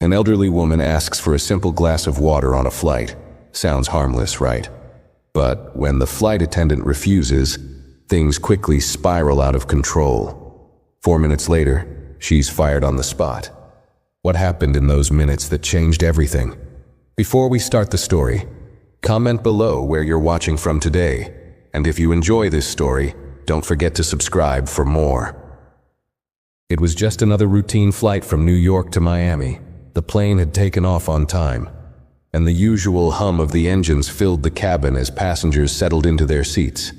An elderly woman asks for a simple glass of water on a flight. Sounds harmless, right? But when the flight attendant refuses, things quickly spiral out of control. 4 minutes later, she's fired on the spot. What happened in those minutes that changed everything? Before we start the story, comment below where you're watching from today. And if you enjoy this story, don't forget to subscribe for more. It was just another routine flight from New York to Miami. The plane had taken off on time, and the usual hum of the engines filled the cabin as passengers settled into their seats.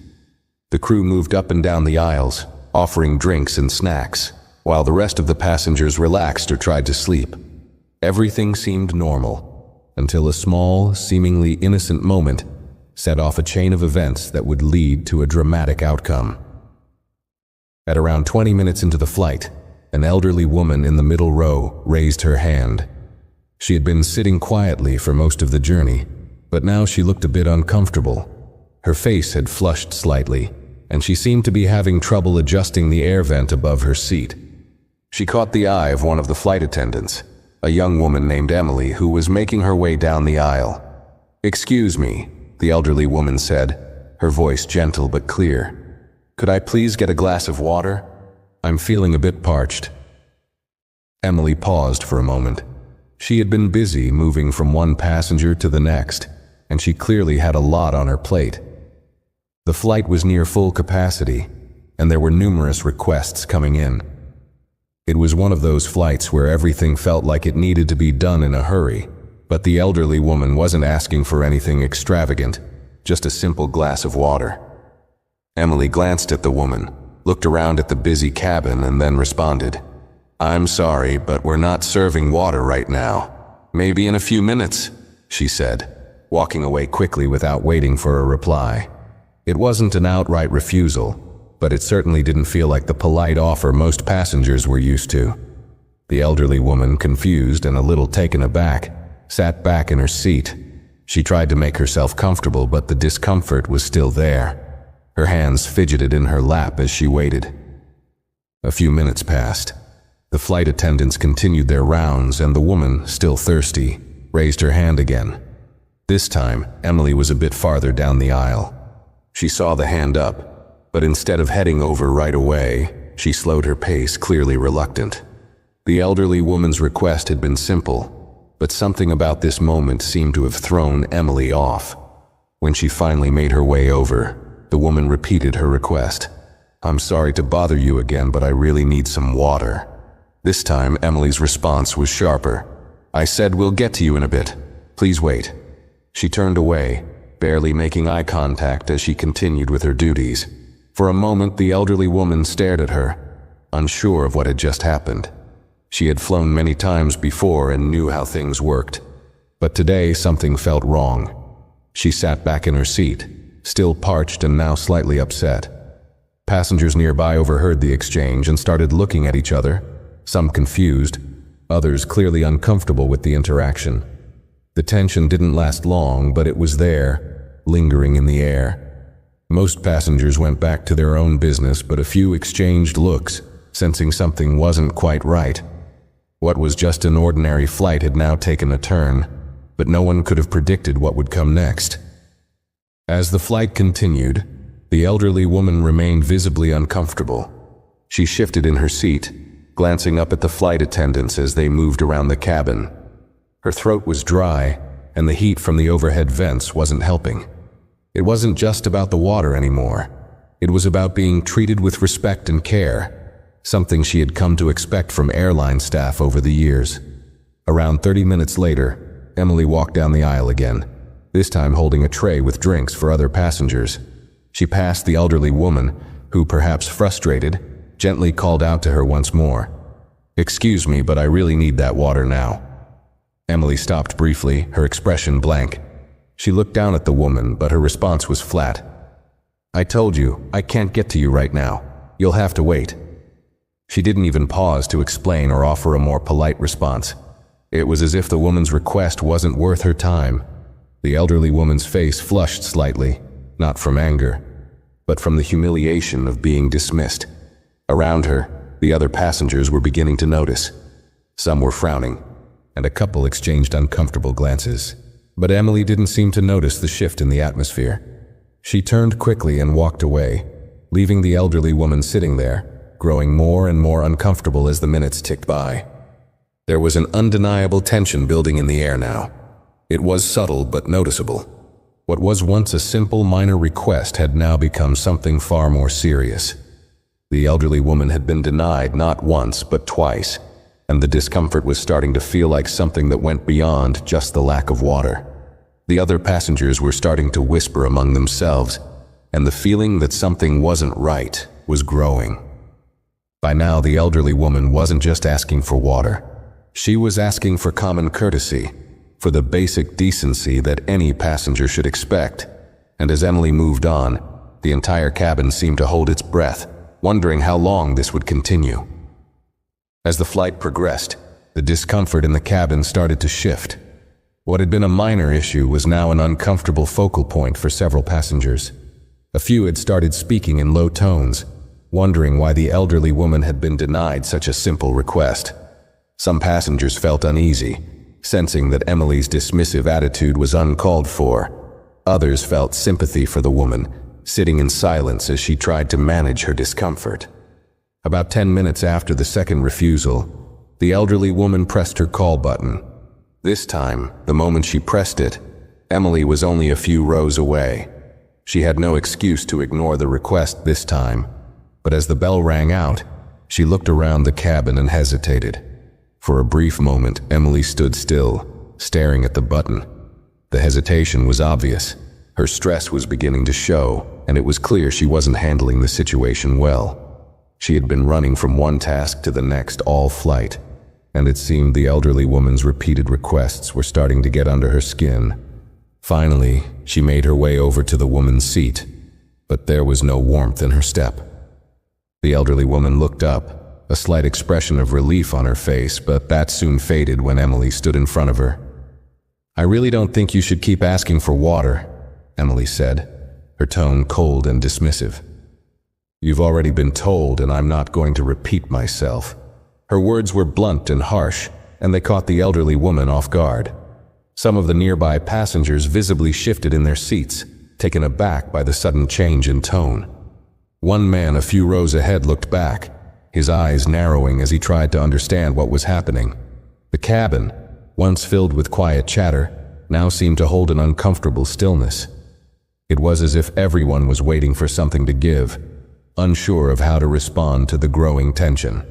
The crew moved up and down the aisles, offering drinks and snacks, while the rest of the passengers relaxed or tried to sleep. Everything seemed normal, until a small, seemingly innocent moment set off a chain of events that would lead to a dramatic outcome. At around 20 minutes into the flight, an elderly woman in the middle row raised her hand. She had been sitting quietly for most of the journey, but now she looked a bit uncomfortable. Her face had flushed slightly, and she seemed to be having trouble adjusting the air vent above her seat. She caught the eye of one of the flight attendants, a young woman named Emily, who was making her way down the aisle. "Excuse me," the elderly woman said, her voice gentle but clear. "Could I please get a glass of water? I'm feeling a bit parched." Emily paused for a moment. She had been busy moving from one passenger to the next, and she clearly had a lot on her plate. The flight was near full capacity, and there were numerous requests coming in. It was one of those flights where everything felt like it needed to be done in a hurry, but the elderly woman wasn't asking for anything extravagant, just a simple glass of water. Emily glanced at the woman, looked around at the busy cabin, and then responded, "I'm sorry, but we're not serving water right now. Maybe in a few minutes," she said, walking away quickly without waiting for a reply. It wasn't an outright refusal, but it certainly didn't feel like the polite offer most passengers were used to. The elderly woman, confused and a little taken aback, sat back in her seat. She tried to make herself comfortable, but the discomfort was still there. Her hands fidgeted in her lap as she waited. A few minutes passed. The flight attendants continued their rounds, and the woman, still thirsty, raised her hand again. This time, Emily was a bit farther down the aisle. She saw the hand up, but instead of heading over right away, she slowed her pace, clearly reluctant. The elderly woman's request had been simple, but something about this moment seemed to have thrown Emily off. When she finally made her way over, the woman repeated her request. "I'm sorry to bother you again, but I really need some water." This time, Emily's response was sharper. "I said we'll get to you in a bit. Please wait." She turned away, barely making eye contact as she continued with her duties. For a moment, the elderly woman stared at her, unsure of what had just happened. She had flown many times before and knew how things worked. But today, something felt wrong. She sat back in her seat, still parched and now slightly upset. Passengers nearby overheard the exchange and started looking at each other, some confused, others clearly uncomfortable with the interaction. The tension didn't last long, but it was there, lingering in the air. Most passengers went back to their own business, but a few exchanged looks, sensing something wasn't quite right. What was just an ordinary flight had now taken a turn, but no one could have predicted what would come next. As the flight continued, the elderly woman remained visibly uncomfortable. She shifted in her seat, glancing up at the flight attendants as they moved around the cabin. Her throat was dry, and the heat from the overhead vents wasn't helping. It wasn't just about the water anymore. It was about being treated with respect and care, something she had come to expect from airline staff over the years. Around 30 minutes later, Emily walked down the aisle again, this time holding a tray with drinks for other passengers. She passed the elderly woman, who, perhaps frustrated, gently called out to her once more. "Excuse me, but I really need that water now." Emily stopped briefly, her expression blank. She looked down at the woman, but her response was flat. "I told you, I can't get to you right now. You'll have to wait." She didn't even pause to explain or offer a more polite response. It was as if the woman's request wasn't worth her time. The elderly woman's face flushed slightly, not from anger, but from the humiliation of being dismissed. Around her, the other passengers were beginning to notice. Some were frowning, and a couple exchanged uncomfortable glances. But Emily didn't seem to notice the shift in the atmosphere. She turned quickly and walked away, leaving the elderly woman sitting there, growing more and more uncomfortable as the minutes ticked by. There was an undeniable tension building in the air now. It was subtle but noticeable. What was once a simple minor request had now become something far more serious. The elderly woman had been denied not once but twice, and the discomfort was starting to feel like something that went beyond just the lack of water. The other passengers were starting to whisper among themselves, and the feeling that something wasn't right was growing. By now, the elderly woman wasn't just asking for water. She was asking for common courtesy, for the basic decency that any passenger should expect. And as Emily moved on, the entire cabin seemed to hold its breath, wondering how long this would continue. As the flight progressed, the discomfort in the cabin started to shift. What had been a minor issue was now an uncomfortable focal point for several passengers. A few had started speaking in low tones, wondering why the elderly woman had been denied such a simple request. Some passengers felt uneasy, sensing that Emily's dismissive attitude was uncalled for. Others felt sympathy for the woman, sitting in silence as she tried to manage her discomfort. About 10 minutes after the second refusal, the elderly woman pressed her call button. This time, the moment she pressed it, Emily was only a few rows away. She had no excuse to ignore the request this time, but as the bell rang out, she looked around the cabin and hesitated. For a brief moment, Emily stood still, staring at the button. The hesitation was obvious. Her stress was beginning to show, and it was clear she wasn't handling the situation well. She had been running from one task to the next all flight, and it seemed the elderly woman's repeated requests were starting to get under her skin. Finally, she made her way over to the woman's seat, but there was no warmth in her step. The elderly woman looked up, a slight expression of relief on her face, but that soon faded when Emily stood in front of her. "I really don't think you should keep asking for water," Emily said, her tone cold and dismissive. "You've already been told, and I'm not going to repeat myself." Her words were blunt and harsh, and they caught the elderly woman off guard. Some of the nearby passengers visibly shifted in their seats, taken aback by the sudden change in tone. One man a few rows ahead looked back, his eyes narrowing as he tried to understand what was happening. The cabin, once filled with quiet chatter, now seemed to hold an uncomfortable stillness. It was as if everyone was waiting for something to give, unsure of how to respond to the growing tension.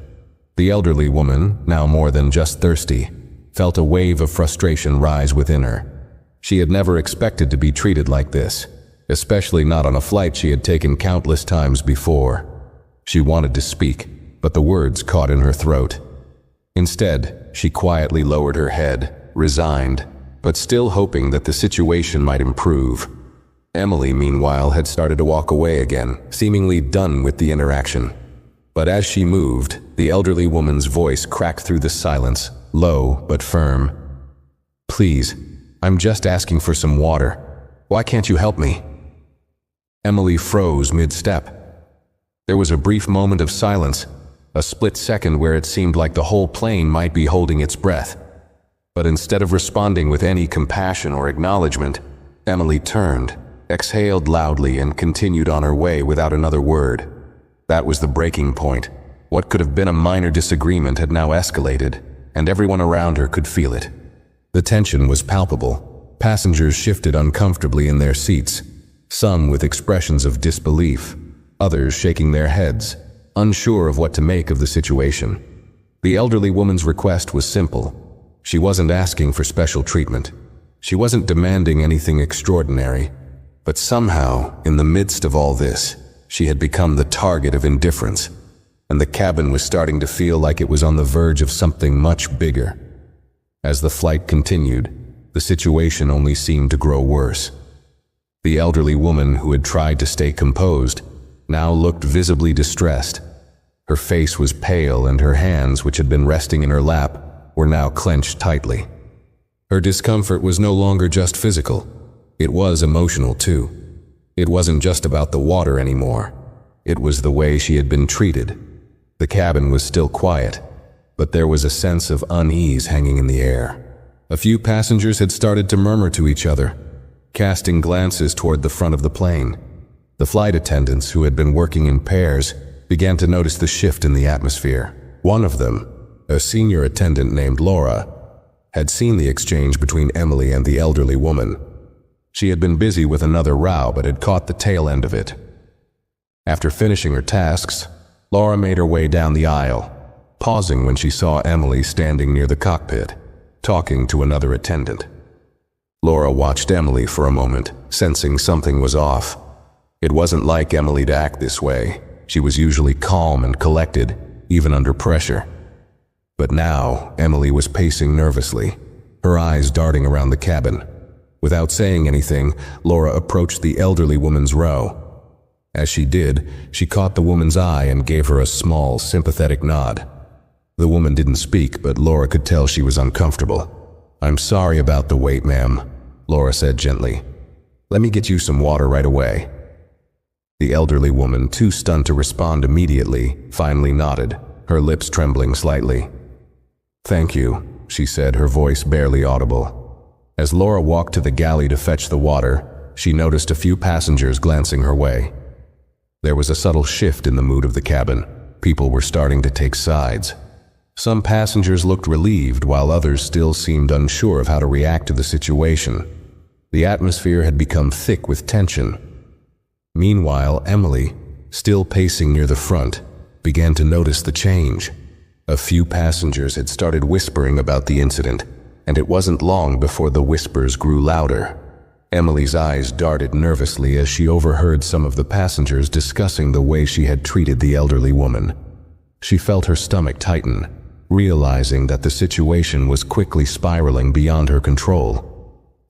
The elderly woman, now more than just thirsty, felt a wave of frustration rise within her. She had never expected to be treated like this, especially not on a flight she had taken countless times before. She wanted to speak, but the words caught in her throat. Instead, she quietly lowered her head, resigned, but still hoping that the situation might improve. Emily, meanwhile, had started to walk away again, seemingly done with the interaction. But as she moved, the elderly woman's voice cracked through the silence, low but firm. "Please, I'm just asking for some water. Why can't you help me?" Emily froze mid-step. There was a brief moment of silence, a split second where it seemed like the whole plane might be holding its breath. But instead of responding with any compassion or acknowledgement, Emily turned, exhaled loudly, and continued on her way without another word. That was the breaking point. What could have been a minor disagreement had now escalated, and everyone around her could feel it. The tension was palpable. Passengers shifted uncomfortably in their seats, some with expressions of disbelief, others shaking their heads, unsure of what to make of the situation. The elderly woman's request was simple. She wasn't asking for special treatment. She wasn't demanding anything extraordinary. But somehow, in the midst of all this, she had become the target of indifference, and the cabin was starting to feel like it was on the verge of something much bigger. As the flight continued, the situation only seemed to grow worse. The elderly woman, who had tried to stay composed, now looked visibly distressed. Her face was pale, and her hands, which had been resting in her lap, were now clenched tightly. Her discomfort was no longer just physical. It was emotional too. It wasn't just about the water anymore. It was the way she had been treated. The cabin was still quiet, but there was a sense of unease hanging in the air. A few passengers had started to murmur to each other, casting glances toward the front of the plane. The flight attendants, who had been working in pairs, began to notice the shift in the atmosphere. One of them, a senior attendant named Laura, had seen the exchange between Emily and the elderly woman. She had been busy with another row but had caught the tail end of it. After finishing her tasks, Laura made her way down the aisle, pausing when she saw Emily standing near the cockpit, talking to another attendant. Laura watched Emily for a moment, sensing something was off. It wasn't like Emily to act this way. She was usually calm and collected, even under pressure. But now, Emily was pacing nervously, her eyes darting around the cabin. Without saying anything, Laura approached the elderly woman's row. As she did, she caught the woman's eye and gave her a small, sympathetic nod. The woman didn't speak, but Laura could tell she was uncomfortable. "I'm sorry about the wait, ma'am," Laura said gently. "Let me get you some water right away." The elderly woman, too stunned to respond immediately, finally nodded, her lips trembling slightly. "Thank you," she said, her voice barely audible. As Laura walked to the galley to fetch the water, she noticed a few passengers glancing her way. There was a subtle shift in the mood of the cabin. People were starting to take sides. Some passengers looked relieved, while others still seemed unsure of how to react to the situation. The atmosphere had become thick with tension. Meanwhile, Emily, still pacing near the front, began to notice the change. A few passengers had started whispering about the incident, and it wasn't long before the whispers grew louder. Emily's eyes darted nervously as she overheard some of the passengers discussing the way she had treated the elderly woman. She felt her stomach tighten, realizing that the situation was quickly spiraling beyond her control.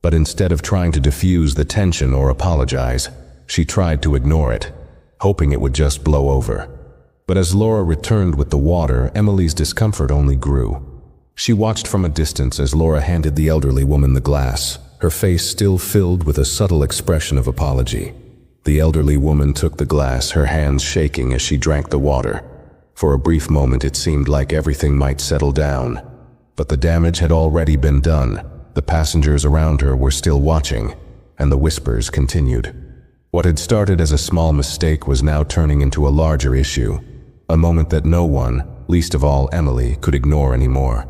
But instead of trying to diffuse the tension or apologize, she tried to ignore it, hoping it would just blow over. But as Laura returned with the water, Emily's discomfort only grew. She watched from a distance as Laura handed the elderly woman the glass, her face still filled with a subtle expression of apology. The elderly woman took the glass, her hands shaking as she drank the water. For a brief moment it seemed like everything might settle down. But the damage had already been done. The passengers around her were still watching, and the whispers continued. What had started as a small mistake was now turning into a larger issue, a moment that no one, least of all Emily, could ignore anymore.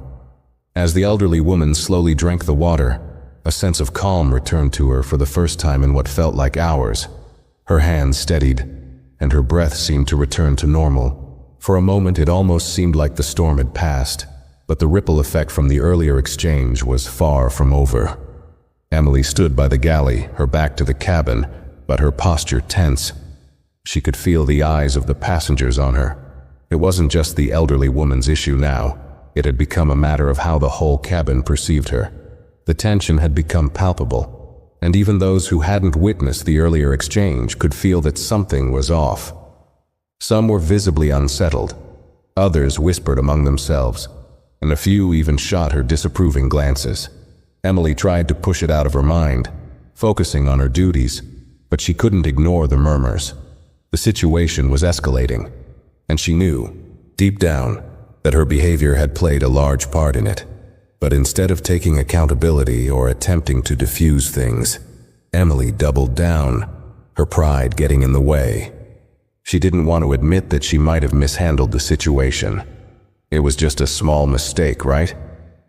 As the elderly woman slowly drank the water, a sense of calm returned to her for the first time in what felt like hours. Her hands steadied, and her breath seemed to return to normal. For a moment it almost seemed like the storm had passed, but the ripple effect from the earlier exchange was far from over. Emily stood by the galley, her back to the cabin, but her posture tense. She could feel the eyes of the passengers on her. It wasn't just the elderly woman's issue now. It had become a matter of how the whole cabin perceived her. The tension had become palpable, and even those who hadn't witnessed the earlier exchange could feel that something was off. Some were visibly unsettled. Others whispered among themselves, and a few even shot her disapproving glances. Emily tried to push it out of her mind, focusing on her duties, but she couldn't ignore the murmurs. The situation was escalating, and she knew, deep down, that her behavior had played a large part in it. But instead of taking accountability or attempting to diffuse things, Emily doubled down, her pride getting in the way. She didn't want to admit that she might have mishandled the situation. It was just a small mistake, right?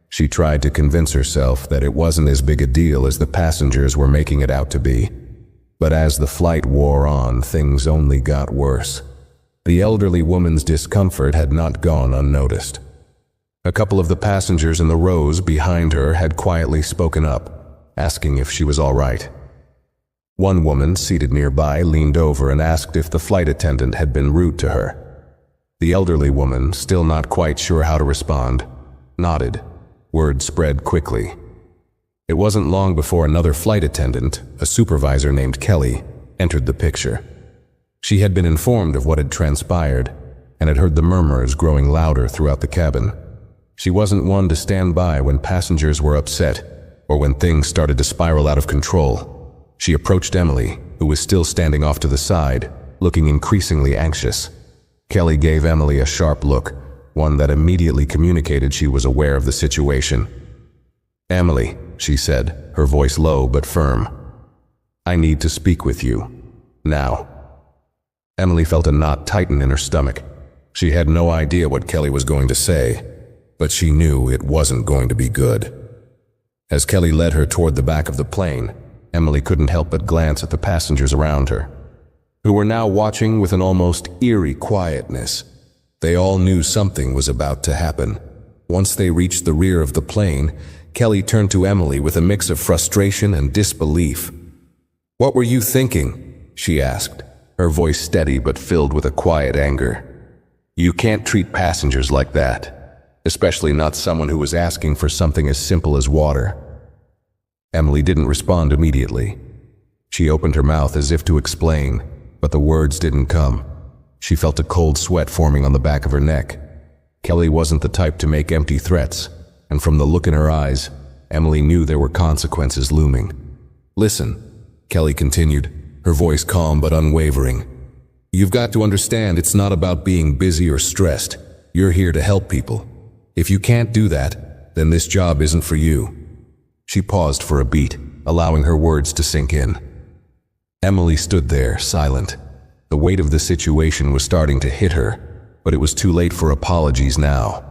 She tried to convince herself that it wasn't as big a deal as the passengers were making it out to be. But as the flight wore on, things only got worse. The elderly woman's discomfort had not gone unnoticed. A couple of the passengers in the rows behind her had quietly spoken up, asking if she was all right. One woman seated nearby leaned over and asked if the flight attendant had been rude to her. The elderly woman, still not quite sure how to respond, nodded. Word spread quickly. It wasn't long before another flight attendant, a supervisor named Kelly, entered the picture. She had been informed of what had transpired and had heard the murmurs growing louder throughout the cabin. She wasn't one to stand by when passengers were upset or when things started to spiral out of control. She approached Emily, who was still standing off to the side, looking increasingly anxious. Kelly gave Emily a sharp look, one that immediately communicated she was aware of the situation. "Emily," she said, her voice low but firm. "I need to speak with you. Now." Emily felt a knot tighten in her stomach. She had no idea what Kelly was going to say, but she knew it wasn't going to be good. As Kelly led her toward the back of the plane, Emily couldn't help but glance at the passengers around her, who were now watching with an almost eerie quietness. They all knew something was about to happen. Once they reached the rear of the plane, Kelly turned to Emily with a mix of frustration and disbelief. "What were you thinking?" she asked, her voice steady but filled with a quiet anger. "You can't treat passengers like that, especially not someone who was asking for something as simple as water." Emily didn't respond immediately. She opened her mouth as if to explain, but the words didn't come. She felt a cold sweat forming on the back of her neck. Kelly wasn't the type to make empty threats, and from the look in her eyes, Emily knew there were consequences looming. "Listen," Kelly continued, her voice calm but unwavering. "You've got to understand it's not about being busy or stressed. You're here to help people. If you can't do that, then this job isn't for you." She paused for a beat, allowing her words to sink in. Emily stood there, silent. The weight of the situation was starting to hit her, but it was too late for apologies now.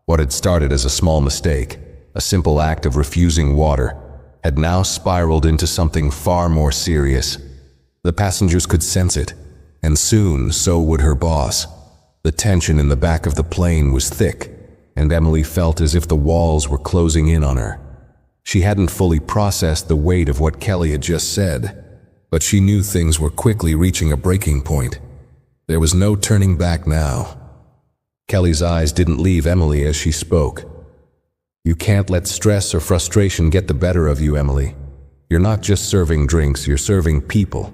What had started as a small mistake, a simple act of refusing water, had now spiraled into something far more serious. The passengers could sense it, and soon so would her boss. The tension in the back of the plane was thick, and Emily felt as if the walls were closing in on her. She hadn't fully processed the weight of what Kelly had just said, but she knew things were quickly reaching a breaking point. There was no turning back now. Kelly's eyes didn't leave Emily as she spoke. "You can't let stress or frustration get the better of you, Emily. You're not just serving drinks, you're serving people.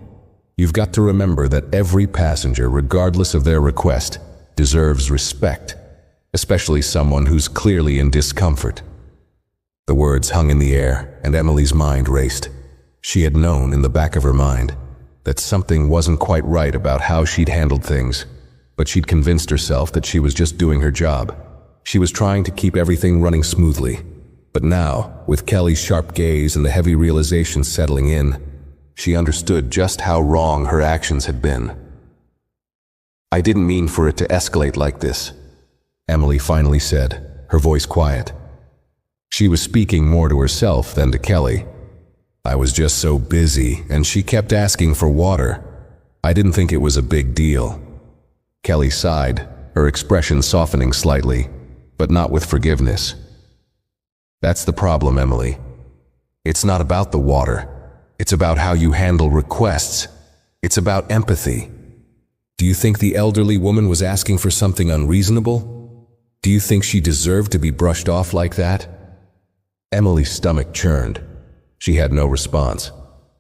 You've got to remember that every passenger, regardless of their request, deserves respect, especially someone who's clearly in discomfort." The words hung in the air, and Emily's mind raced. She had known in the back of her mind that something wasn't quite right about how she'd handled things, but she'd convinced herself that she was just doing her job. She was trying to keep everything running smoothly. But now, with Kelly's sharp gaze and the heavy realization settling in, she understood just how wrong her actions had been. "I didn't mean for it to escalate like this," Emily finally said, her voice quiet. She was speaking more to herself than to Kelly. "I was just so busy, and she kept asking for water. I didn't think it was a big deal." Kelly sighed, her expression softening slightly, but not with forgiveness. "That's the problem, Emily. It's not about the water. It's about how you handle requests. It's about empathy. Do you think the elderly woman was asking for something unreasonable? Do you think she deserved to be brushed off like that?" Emily's stomach churned. She had no response.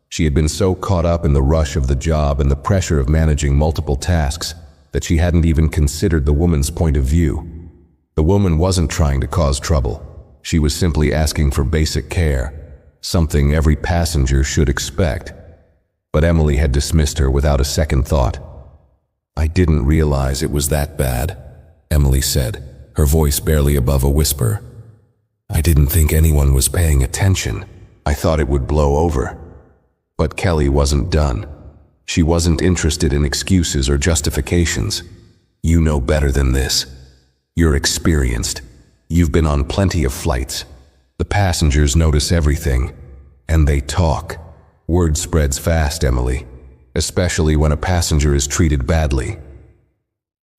She had been so caught up in the rush of the job and the pressure of managing multiple tasks that she hadn't even considered the woman's point of view. The woman wasn't trying to cause trouble. She was simply asking for basic care, something every passenger should expect. But Emily had dismissed her without a second thought. "I didn't realize it was that bad," Emily said, her voice barely above a whisper. "I didn't think anyone was paying attention. I thought it would blow over." But Kelly wasn't done. She wasn't interested in excuses or justifications. "You know better than this. You're experienced. You've been on plenty of flights. The passengers notice everything, and they talk. Word spreads fast, Emily, especially when a passenger is treated badly."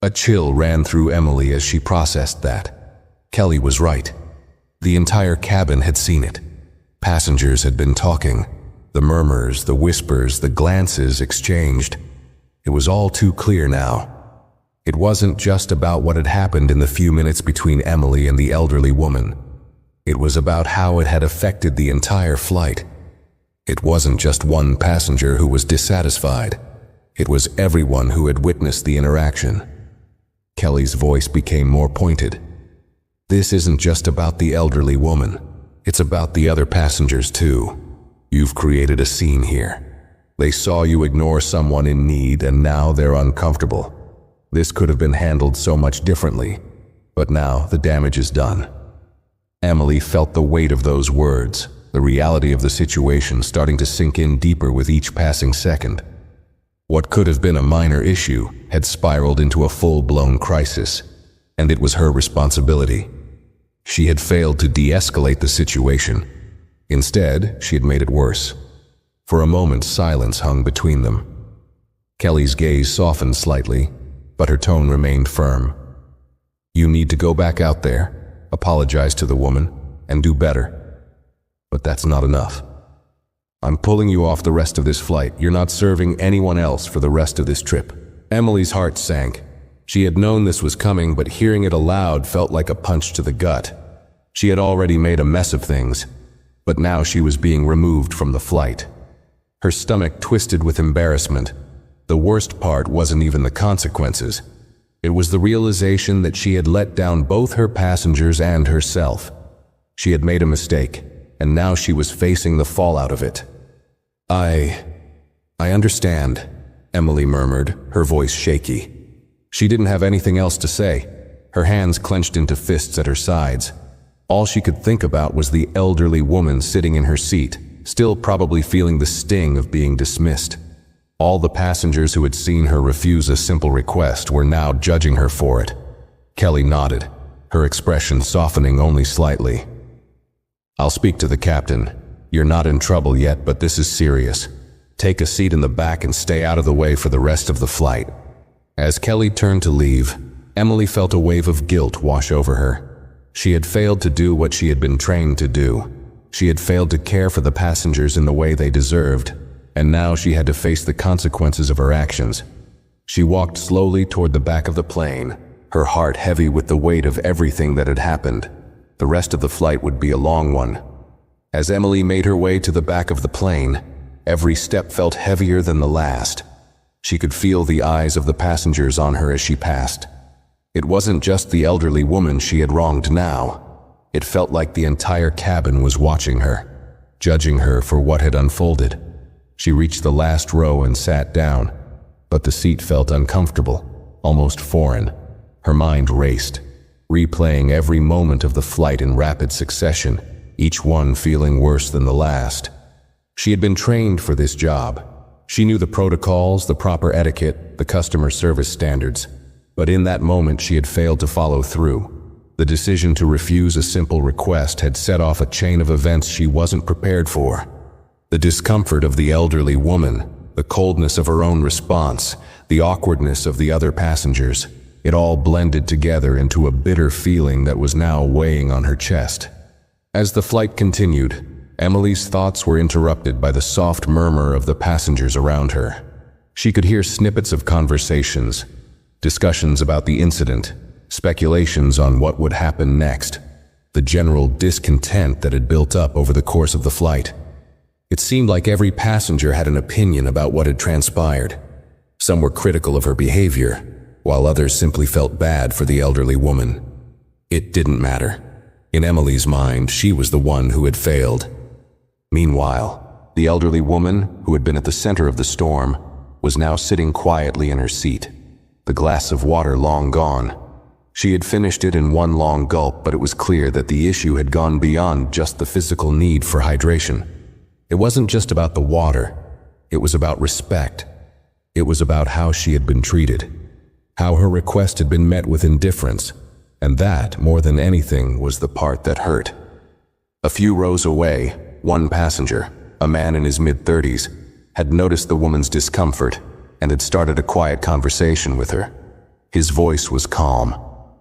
A chill ran through Emily as she processed that. Kelly was right. The entire cabin had seen it. Passengers had been talking. The murmurs, the whispers, the glances exchanged. It was all too clear now. It wasn't just about what had happened in the few minutes between Emily and the elderly woman. It was about how it had affected the entire flight. It wasn't just one passenger who was dissatisfied. It was everyone who had witnessed the interaction. Kelly's voice became more pointed. "This isn't just about the elderly woman. It's about the other passengers too. You've created a scene here. They saw you ignore someone in need, and now they're uncomfortable. This could have been handled so much differently. But now the damage is done. Emily felt the weight of those words, the reality of the situation starting to sink in deeper with each passing second. What could have been a minor issue had spiraled into a full-blown crisis, and it was her responsibility. She had failed to de-escalate the situation. Instead, she had made it worse. For a moment, silence hung between them. Kelly's gaze softened slightly, but her tone remained firm. "You need to go back out there, apologize to the woman, and do better. But that's not enough. I'm pulling you off the rest of this flight. You're not serving anyone else for the rest of this trip." Emily's heart sank. She had known this was coming, but hearing it aloud felt like a punch to the gut. She had already made a mess of things, but now she was being removed from the flight. Her stomach twisted with embarrassment. The worst part wasn't even the consequences. It was the realization that she had let down both her passengers and herself. She had made a mistake, and now she was facing the fallout of it. I understand," Emily murmured, her voice shaky. She didn't have anything else to say. Her hands clenched into fists at her sides. All she could think about was the elderly woman sitting in her seat, still probably feeling the sting of being dismissed. All the passengers who had seen her refuse a simple request were now judging her for it. Kelly nodded, her expression softening only slightly. "I'll speak to the captain. You're not in trouble yet, but this is serious. Take a seat in the back and stay out of the way for the rest of the flight." As Kelly turned to leave, Emily felt a wave of guilt wash over her. She had failed to do what she had been trained to do. She had failed to care for the passengers in the way they deserved, and now she had to face the consequences of her actions. She walked slowly toward the back of the plane, her heart heavy with the weight of everything that had happened. The rest of the flight would be a long one. As Emily made her way to the back of the plane, every step felt heavier than the last. She could feel the eyes of the passengers on her as she passed. It wasn't just the elderly woman she had wronged now. It felt like the entire cabin was watching her, judging her for what had unfolded. She reached the last row and sat down, but the seat felt uncomfortable, almost foreign. Her mind raced, replaying every moment of the flight in rapid succession, each one feeling worse than the last. She had been trained for this job. She knew the protocols, the proper etiquette, the customer service standards. But in that moment, she had failed to follow through. The decision to refuse a simple request had set off a chain of events she wasn't prepared for. The discomfort of the elderly woman, the coldness of her own response, the awkwardness of the other passengers, it all blended together into a bitter feeling that was now weighing on her chest. As the flight continued, Emily's thoughts were interrupted by the soft murmur of the passengers around her. She could hear snippets of conversations, discussions about the incident, speculations on what would happen next, the general discontent that had built up over the course of the flight. It seemed like every passenger had an opinion about what had transpired. Some were critical of her behavior, while others simply felt bad for the elderly woman. It didn't matter. In Emily's mind, she was the one who had failed. Meanwhile, the elderly woman, who had been at the center of the storm, was now sitting quietly in her seat, the glass of water long gone. She had finished it in one long gulp, but it was clear that the issue had gone beyond just the physical need for hydration. It wasn't just about the water. It was about respect. It was about how she had been treated, how her request had been met with indifference, and that, more than anything, was the part that hurt. A few rows away, one passenger, a man in his mid-30s, had noticed the woman's discomfort and had started a quiet conversation with her. His voice was calm,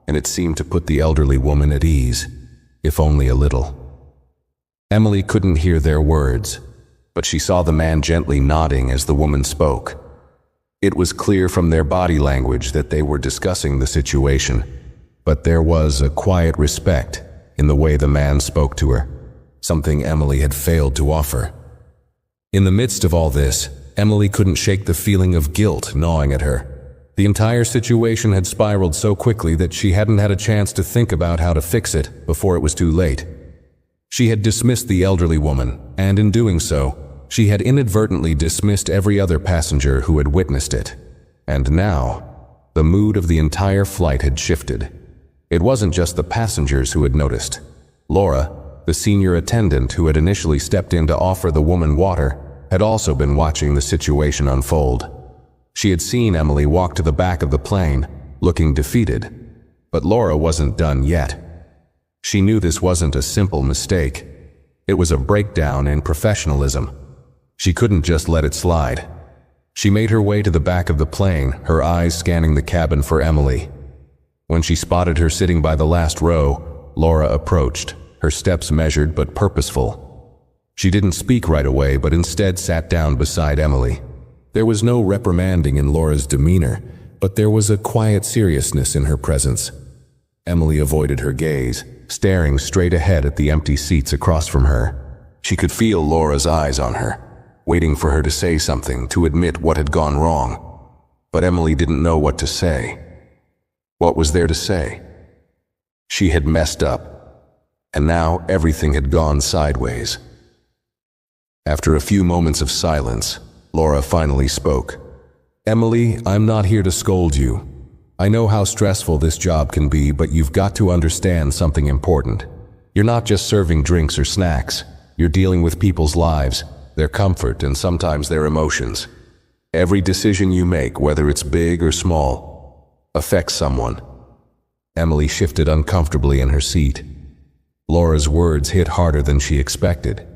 and it seemed to put the elderly woman at ease, if only a little. Emily couldn't hear their words, but she saw the man gently nodding as the woman spoke. It was clear from their body language that they were discussing the situation, but there was a quiet respect in the way the man spoke to her, something Emily had failed to offer. In the midst of all this, Emily couldn't shake the feeling of guilt gnawing at her. The entire situation had spiraled so quickly that she hadn't had a chance to think about how to fix it before it was too late. She had dismissed the elderly woman, and in doing so, she had inadvertently dismissed every other passenger who had witnessed it. And now, the mood of the entire flight had shifted. It wasn't just the passengers who had noticed. Laura, the senior attendant who had initially stepped in to offer the woman water, had also been watching the situation unfold. She had seen Emily walk to the back of the plane, looking defeated. But Laura wasn't done yet. She knew this wasn't a simple mistake. It was a breakdown in professionalism. She couldn't just let it slide. She made her way to the back of the plane, her eyes scanning the cabin for Emily. When she spotted her sitting by the last row, Laura approached, her steps measured but purposeful. She didn't speak right away, but instead sat down beside Emily. There was no reprimanding in Laura's demeanor, but there was a quiet seriousness in her presence. Emily avoided her gaze, staring straight ahead at the empty seats across from her. She could feel Laura's eyes on her, waiting for her to say something, to admit what had gone wrong. But Emily didn't know what to say. What was there to say? She had messed up, and now everything had gone sideways. After a few moments of silence, Laura finally spoke. "Emily, I'm not here to scold you. I know how stressful this job can be, but you've got to understand something important. You're not just serving drinks or snacks. You're dealing with people's lives, their comfort, and sometimes their emotions. Every decision you make, whether it's big or small, affects someone." Emily shifted uncomfortably in her seat. Laura's words hit harder than she expected.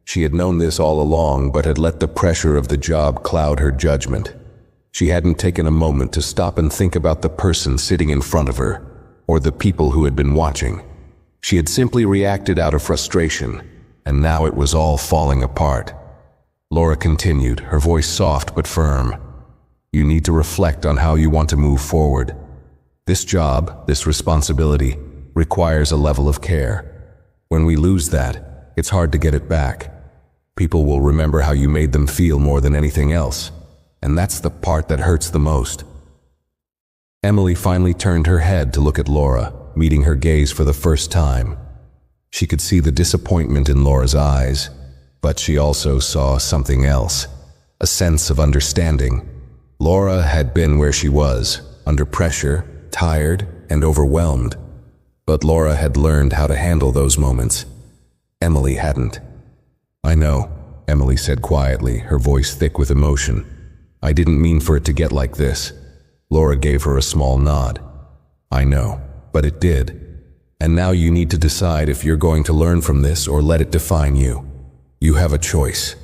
She had known this all along, but had let the pressure of the job cloud her judgment. She hadn't taken a moment to stop and think about the person sitting in front of her, or the people who had been watching. She had simply reacted out of frustration, and now it was all falling apart. Laura continued, her voice soft but firm. "You need to reflect on how you want to move forward. This job, this responsibility, requires a level of care. When we lose that, it's hard to get it back. People will remember how you made them feel more than anything else, and that's the part that hurts the most." Emily finally turned her head to look at Laura, meeting her gaze for the first time. She could see the disappointment in Laura's eyes, but she also saw something else, a sense of understanding. Laura had been where she was, under pressure, tired, and overwhelmed. But Laura had learned how to handle those moments. Emily hadn't. "I know," Emily said quietly, her voice thick with emotion. "I didn't mean for it to get like this." Laura gave her a small nod. "I know, but it did. And now you need to decide if you're going to learn from this or let it define you. You have a choice."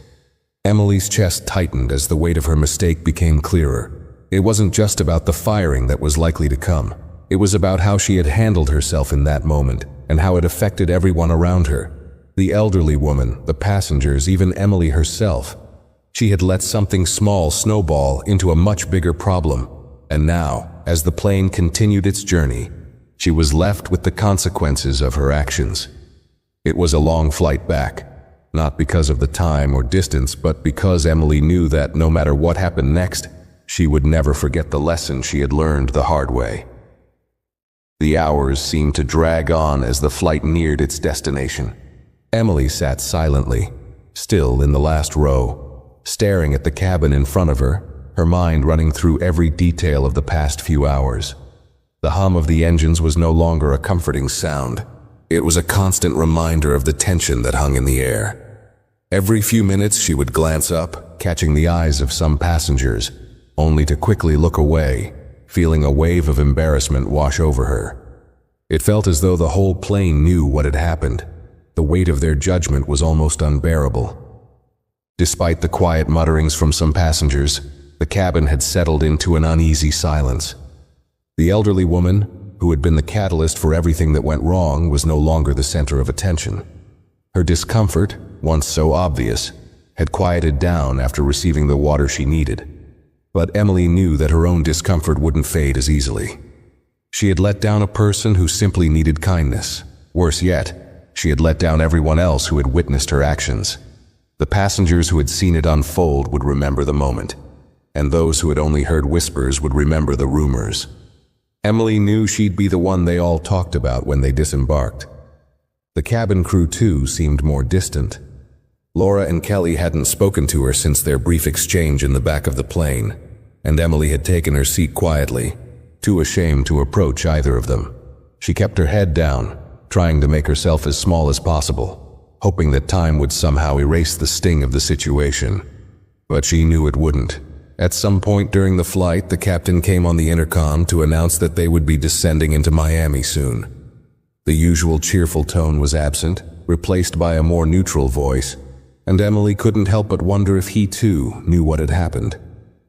Emily's chest tightened as the weight of her mistake became clearer. It wasn't just about the firing that was likely to come. It was about how she had handled herself in that moment, and how it affected everyone around her. The elderly woman, the passengers, even Emily herself. She had let something small snowball into a much bigger problem. And now, as the plane continued its journey, she was left with the consequences of her actions. It was a long flight back. Not because of the time or distance, but because Emily knew that no matter what happened next, she would never forget the lesson she had learned the hard way. The hours seemed to drag on as the flight neared its destination. Emily sat silently, still in the last row, staring at the cabin in front of her, her mind running through every detail of the past few hours. The hum of the engines was no longer a comforting sound. It was a constant reminder of the tension that hung in the air. Every few minutes she would glance up, catching the eyes of some passengers, only to quickly look away, feeling a wave of embarrassment wash over her. It felt as though the whole plane knew what had happened. The weight of their judgment was almost unbearable. Despite the quiet mutterings from some passengers, the cabin had settled into an uneasy silence. The elderly woman, who had been the catalyst for everything that went wrong, was no longer the center of attention. Her discomfort, once so obvious, had quieted down after receiving the water she needed. But Emily knew that her own discomfort wouldn't fade as easily. She had let down a person who simply needed kindness. Worse yet, she had let down everyone else who had witnessed her actions. The passengers who had seen it unfold would remember the moment, and those who had only heard whispers would remember the rumors. Emily knew she'd be the one they all talked about when they disembarked. The cabin crew, too, seemed more distant. Laura and Kelly hadn't spoken to her since their brief exchange in the back of the plane, and Emily had taken her seat quietly, too ashamed to approach either of them. She kept her head down, trying to make herself as small as possible, hoping that time would somehow erase the sting of the situation. But she knew it wouldn't. At some point during the flight, the captain came on the intercom to announce that they would be descending into Miami soon. The usual cheerful tone was absent, replaced by a more neutral voice, and Emily couldn't help but wonder if he too knew what had happened.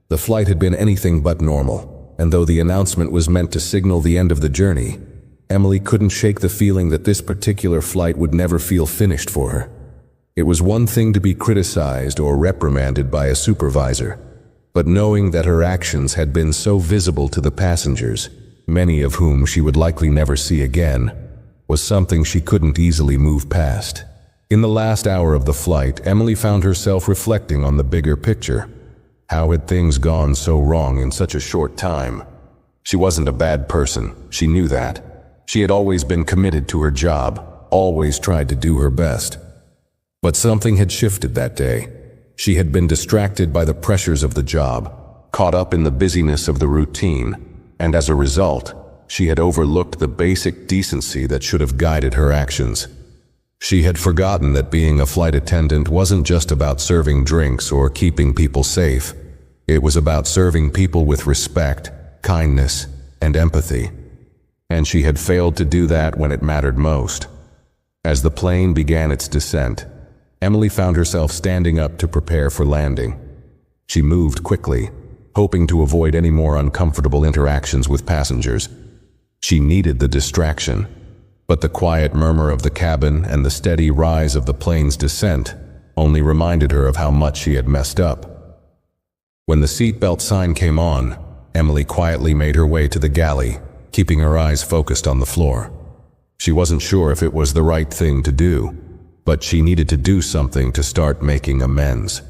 The flight had been anything but normal, and though the announcement was meant to signal the end of the journey, Emily couldn't shake the feeling that this particular flight would never feel finished for her. It was one thing to be criticized or reprimanded by a supervisor, but knowing that her actions had been so visible to the passengers, many of whom she would likely never see again, was something she couldn't easily move past. In the last hour of the flight, Emily found herself reflecting on the bigger picture. How had things gone so wrong in such a short time? She wasn't a bad person, she knew that. She had always been committed to her job, always tried to do her best. But something had shifted that day. She had been distracted by the pressures of the job, caught up in the busyness of the routine, and as a result, she had overlooked the basic decency that should have guided her actions. She had forgotten that being a flight attendant wasn't just about serving drinks or keeping people safe. It was about serving people with respect, kindness, and empathy. And she had failed to do that when it mattered most. As the plane began its descent, Emily found herself standing up to prepare for landing. She moved quickly, hoping to avoid any more uncomfortable interactions with passengers. She needed the distraction, but the quiet murmur of the cabin and the steady rise of the plane's descent only reminded her of how much she had messed up. When the seatbelt sign came on, Emily quietly made her way to the galley, keeping her eyes focused on the floor. She wasn't sure if it was the right thing to do, but she needed to do something to start making amends.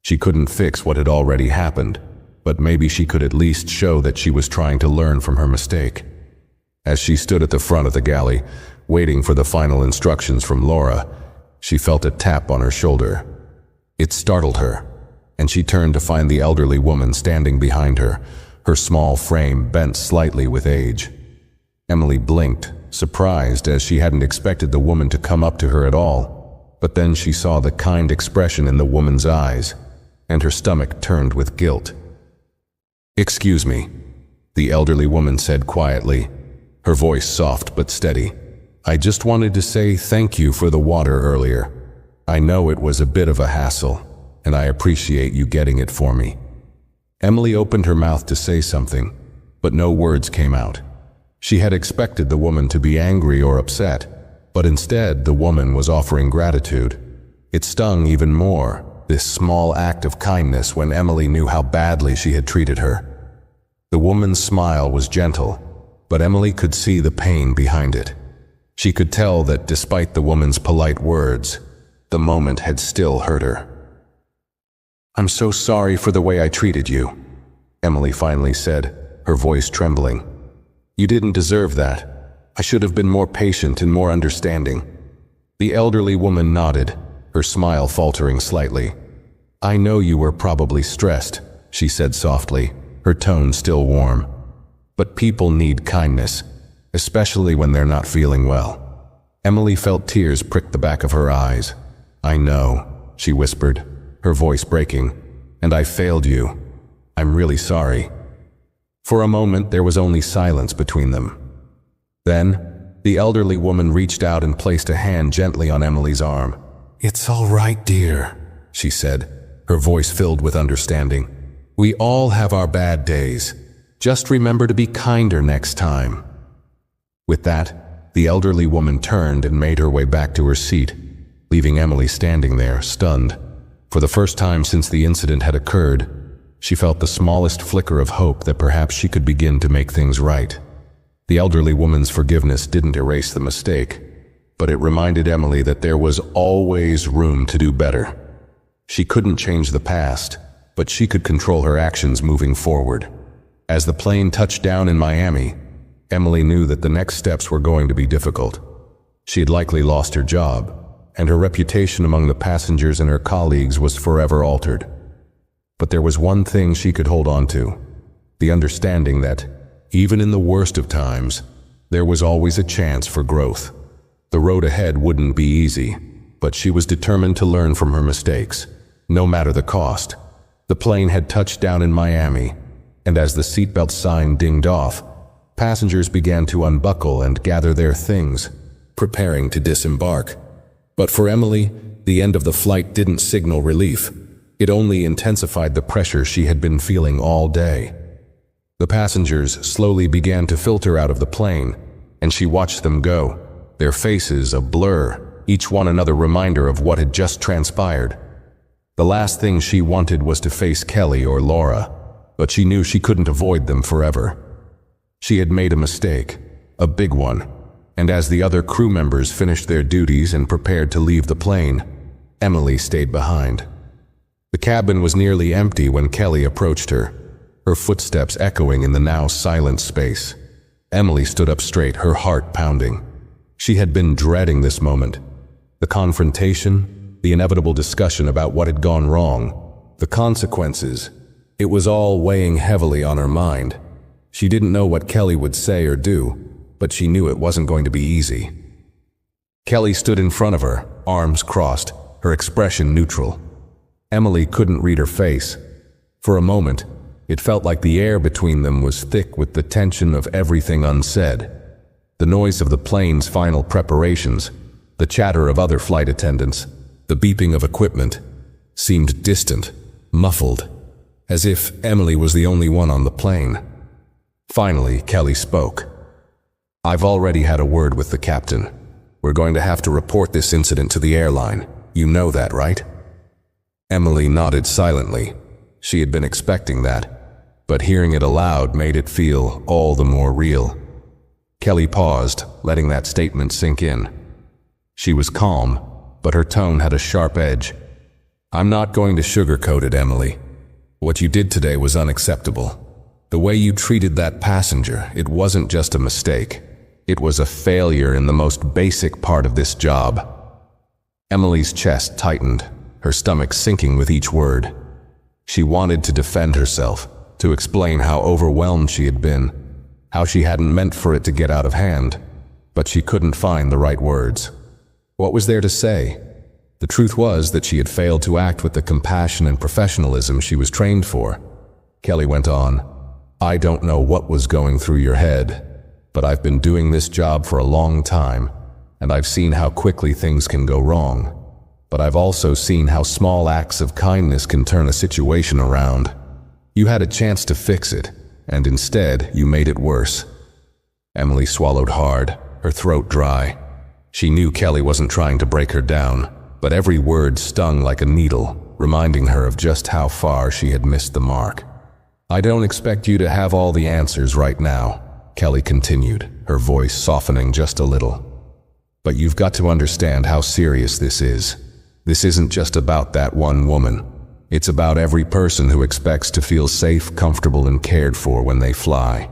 She couldn't fix what had already happened, but maybe she could at least show that she was trying to learn from her mistake. As she stood at the front of the galley, waiting for the final instructions from Laura, she felt a tap on her shoulder. It startled her, and she turned to find the elderly woman standing behind her, her small frame bent slightly with age. Emily blinked, surprised, as she hadn't expected the woman to come up to her at all, but then she saw the kind expression in the woman's eyes, and her stomach turned with guilt. "Excuse me," the elderly woman said quietly, her voice soft but steady. "I just wanted to say thank you for the water earlier. I know it was a bit of a hassle, and I appreciate you getting it for me." Emily opened her mouth to say something, but no words came out. She had expected the woman to be angry or upset, but instead the woman was offering gratitude. It stung even more, this small act of kindness, when Emily knew how badly she had treated her. The woman's smile was gentle, but Emily could see the pain behind it. She could tell that despite the woman's polite words, the moment had still hurt her. "I'm so sorry for the way I treated you," Emily finally said, her voice trembling. "You didn't deserve that. I should have been more patient and more understanding." The elderly woman nodded, her smile faltering slightly. "I know you were probably stressed," she said softly, her tone still warm. "But people need kindness, especially when they're not feeling well." Emily felt tears prick the back of her eyes. "I know," she whispered, her voice breaking, "and I failed you. I'm really sorry." For a moment there was only silence between them. Then, the elderly woman reached out and placed a hand gently on Emily's arm. "It's all right, dear," she said, her voice filled with understanding. "We all have our bad days. Just remember to be kinder next time." With that, the elderly woman turned and made her way back to her seat, leaving Emily standing there, stunned. For the first time since the incident had occurred, she felt the smallest flicker of hope that perhaps she could begin to make things right. The elderly woman's forgiveness didn't erase the mistake, but it reminded Emily that there was always room to do better. She couldn't change the past, but she could control her actions moving forward. As the plane touched down in Miami, Emily knew that the next steps were going to be difficult. She had likely lost her job, and her reputation among the passengers and her colleagues was forever altered. But there was one thing she could hold on to, the understanding that, even in the worst of times, There was always a chance for growth. The road ahead wouldn't be easy, but she was determined to learn from her mistakes, no matter the cost. The plane had touched down in Miami, and as the seatbelt sign dinged off, passengers began to unbuckle and gather their things, preparing to disembark. But for Emily, the end of the flight didn't signal relief. It only intensified the pressure she had been feeling all day. The passengers slowly began to filter out of the plane, and she watched them go, their faces a blur, each one another reminder of what had just transpired. The last thing she wanted was to face Kelly or Laura, but she knew she couldn't avoid them forever. She had made a mistake, a big one, and as the other crew members finished their duties and prepared to leave the plane, Emily stayed behind. The cabin was nearly empty when Kelly approached her, her footsteps echoing in the now silent space. Emily stood up straight, her heart pounding. She had been dreading this moment. The confrontation, the inevitable discussion about what had gone wrong, the consequences. It was all weighing heavily on her mind. She didn't know what Kelly would say or do, but she knew it wasn't going to be easy. Kelly stood in front of her, arms crossed, her expression neutral. Emily couldn't read her face. For a moment, it felt like the air between them was thick with the tension of everything unsaid. The noise of the plane's final preparations, the chatter of other flight attendants, the beeping of equipment, seemed distant, muffled, as if Emily was the only one on the plane. Finally, Kelly spoke. "I've already had a word with the captain. We're going to have to report this incident to the airline. You know that, right?" Emily nodded silently. She had been expecting that, but hearing it aloud made it feel all the more real. Kelly paused, letting that statement sink in. She was calm, but her tone had a sharp edge. "I'm not going to sugarcoat it, Emily. What you did today was unacceptable. The way you treated that passenger, it wasn't just a mistake. It was a failure in the most basic part of this job." Emily's chest tightened, her stomach sinking with each word. She wanted to defend herself, to explain how overwhelmed she had been, how she hadn't meant for it to get out of hand, but she couldn't find the right words. What was there to say? The truth was that she had failed to act with the compassion and professionalism she was trained for. Kelly went on, "I don't know what was going through your head, but I've been doing this job for a long time, and I've seen how quickly things can go wrong. But I've also seen how small acts of kindness can turn a situation around. You had a chance to fix it, and instead you made it worse." Emily swallowed hard, her throat dry. She knew Kelly wasn't trying to break her down, but every word stung like a needle, reminding her of just how far she had missed the mark. "I don't expect you to have all the answers right now," Kelly continued, her voice softening just a little. "But you've got to understand how serious this is. This isn't just about that one woman. It's about every person who expects to feel safe, comfortable, and cared for when they fly.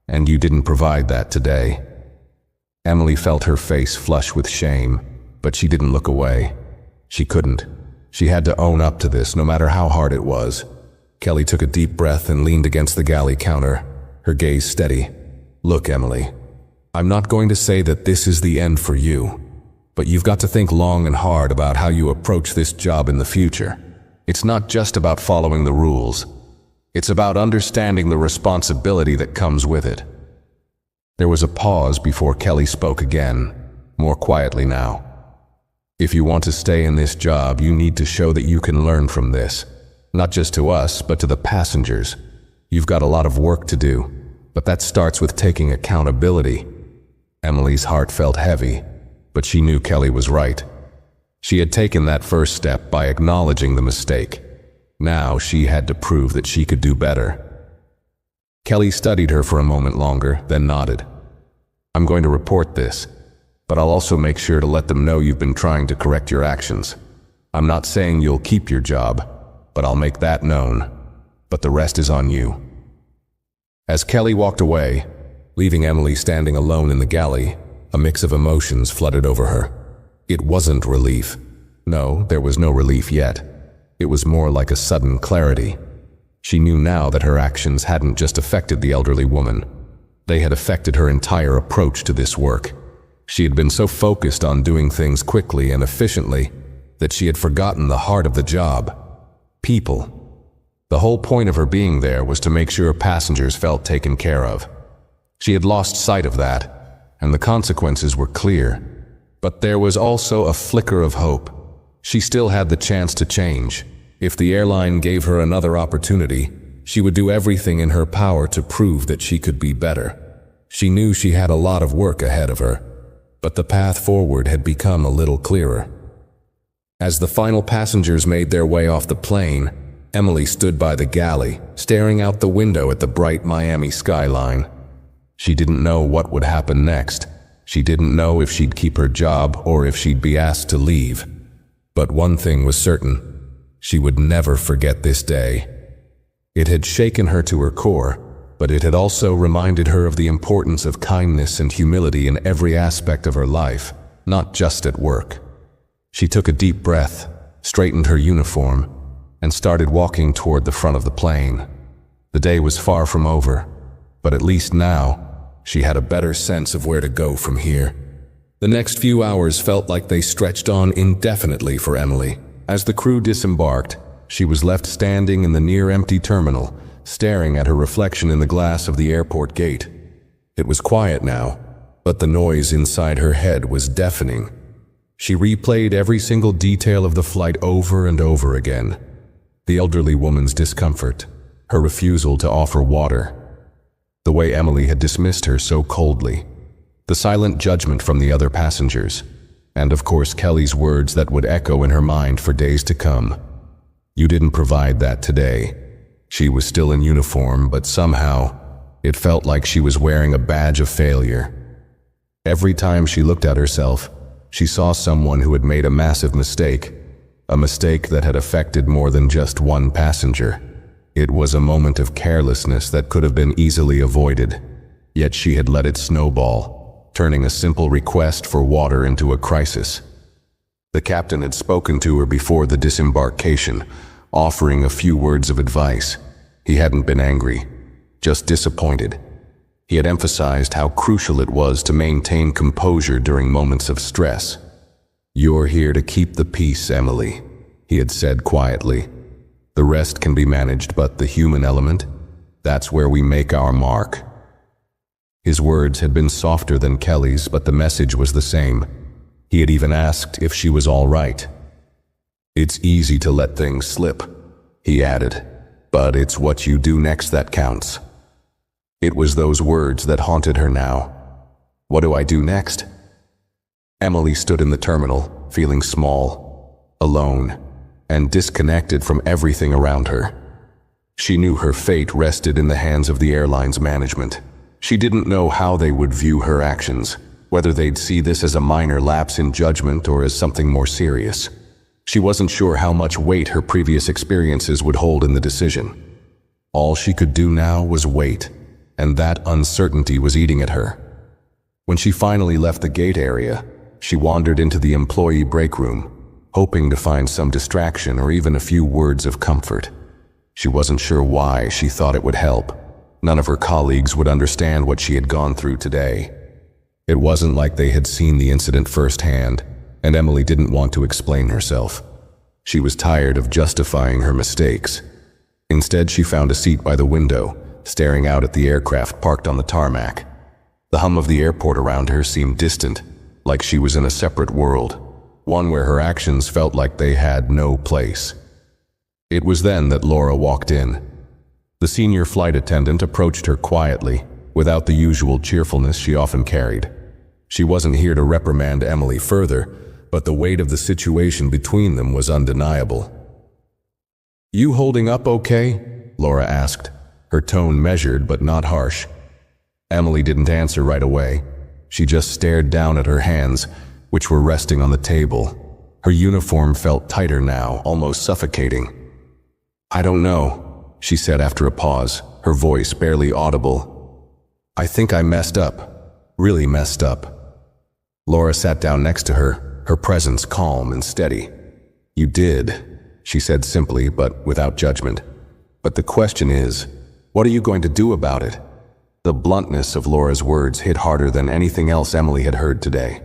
And you didn't provide that today." Emily felt her face flush with shame, but she didn't look away. She couldn't. She had to own up to this, no matter how hard it was. Kelly took a deep breath and leaned against the galley counter, her gaze steady. "Look, Emily, I'm not going to say that this is the end for you, but you've got to think long and hard about how you approach this job in the future. It's not just about following the rules. It's about understanding the responsibility that comes with it." There was a pause before Kelly spoke again, more quietly now. "If you want to stay in this job, you need to show that you can learn from this. Not just to us, but to the passengers. You've got a lot of work to do, but that starts with taking accountability." Emily's heart felt heavy, but she knew Kelly was right. She had taken that first step by acknowledging the mistake. Now she had to prove that she could do better. Kelly studied her for a moment longer, then nodded. "I'm going to report this, but I'll also make sure to let them know you've been trying to correct your actions. I'm not saying you'll keep your job, but I'll make that known. But the rest is on you." As Kelly walked away, leaving Emily standing alone in the galley, a mix of emotions flooded over her. It wasn't relief. No, there was no relief yet. It was more like a sudden clarity. She knew now that her actions hadn't just affected the elderly woman. They had affected her entire approach to this work. She had been so focused on doing things quickly and efficiently that she had forgotten the heart of the job: people. The whole point of her being there was to make sure passengers felt taken care of. She had lost sight of that, and the consequences were clear. But there was also a flicker of hope. She still had the chance to change. If the airline gave her another opportunity, she would do everything in her power to prove that she could be better. She knew she had a lot of work ahead of her, but the path forward had become a little clearer. As the final passengers made their way off the plane, Emily stood by the galley, staring out the window at the bright Miami skyline. She didn't know what would happen next. She didn't know if she'd keep her job or if she'd be asked to leave. But one thing was certain: she would never forget this day. It had shaken her to her core, but it had also reminded her of the importance of kindness and humility in every aspect of her life, not just at work. She took a deep breath, straightened her uniform, and started walking toward the front of the plane. The day was far from over, but at least now, she had a better sense of where to go from here. The next few hours felt like they stretched on indefinitely for Emily. As the crew disembarked, she was left standing in the near-empty terminal, staring at her reflection in the glass of the airport gate. It was quiet now, but the noise inside her head was deafening. She replayed every single detail of the flight over and over again. The elderly woman's discomfort, her refusal to offer water, the way Emily had dismissed her so coldly, the silent judgment from the other passengers, and of course Kelly's words that would echo in her mind for days to come. "You didn't provide that today." She was still in uniform, but somehow it felt like she was wearing a badge of failure. Every time she looked at herself, she saw someone who had made a massive mistake, a mistake that had affected more than just one passenger. It was a moment of carelessness that could have been easily avoided, yet she had let it snowball, turning a simple request for water into a crisis. The captain had spoken to her before the disembarkation, offering a few words of advice. He hadn't been angry, just disappointed. He had emphasized how crucial it was to maintain composure during moments of stress. "You're here to keep the peace, Emily," he had said quietly. "The rest can be managed, but the human element, that's where we make our mark." His words had been softer than Kelly's, but the message was the same. He had even asked if she was all right. "It's easy to let things slip," he added, "but it's what you do next that counts." It was those words that haunted her now. What do I do next? Emily stood in the terminal, feeling small, alone, and disconnected from everything around her. She knew her fate rested in the hands of the airline's management. She didn't know how they would view her actions, whether they'd see this as a minor lapse in judgment or as something more serious. She wasn't sure how much weight her previous experiences would hold in the decision. All she could do now was wait, and that uncertainty was eating at her. When she finally left the gate area, she wandered into the employee break room, hoping to find some distraction or even a few words of comfort. She wasn't sure why she thought it would help. None of her colleagues would understand what she had gone through today. It wasn't like they had seen the incident firsthand, and Emily didn't want to explain herself. She was tired of justifying her mistakes. Instead, she found a seat by the window, staring out at the aircraft parked on the tarmac. The hum of the airport around her seemed distant, like she was in a separate world, one where her actions felt like they had no place. It was then that Laura walked in. The senior flight attendant approached her quietly, without the usual cheerfulness she often carried. She wasn't here to reprimand Emily further, but the weight of the situation between them was undeniable. "You holding up okay?" Laura asked, her tone measured but not harsh. Emily didn't answer right away. She just stared down at her hands, which were resting on the table. Her uniform felt tighter now, almost suffocating. "I don't know," she said after a pause, her voice barely audible. "I think I messed up, really messed up." Laura sat down next to her presence calm and steady. "You did," she said simply but without judgment. "But the question is, what are you going to do about it?" The bluntness of Laura's words hit harder than anything else Emily had heard today.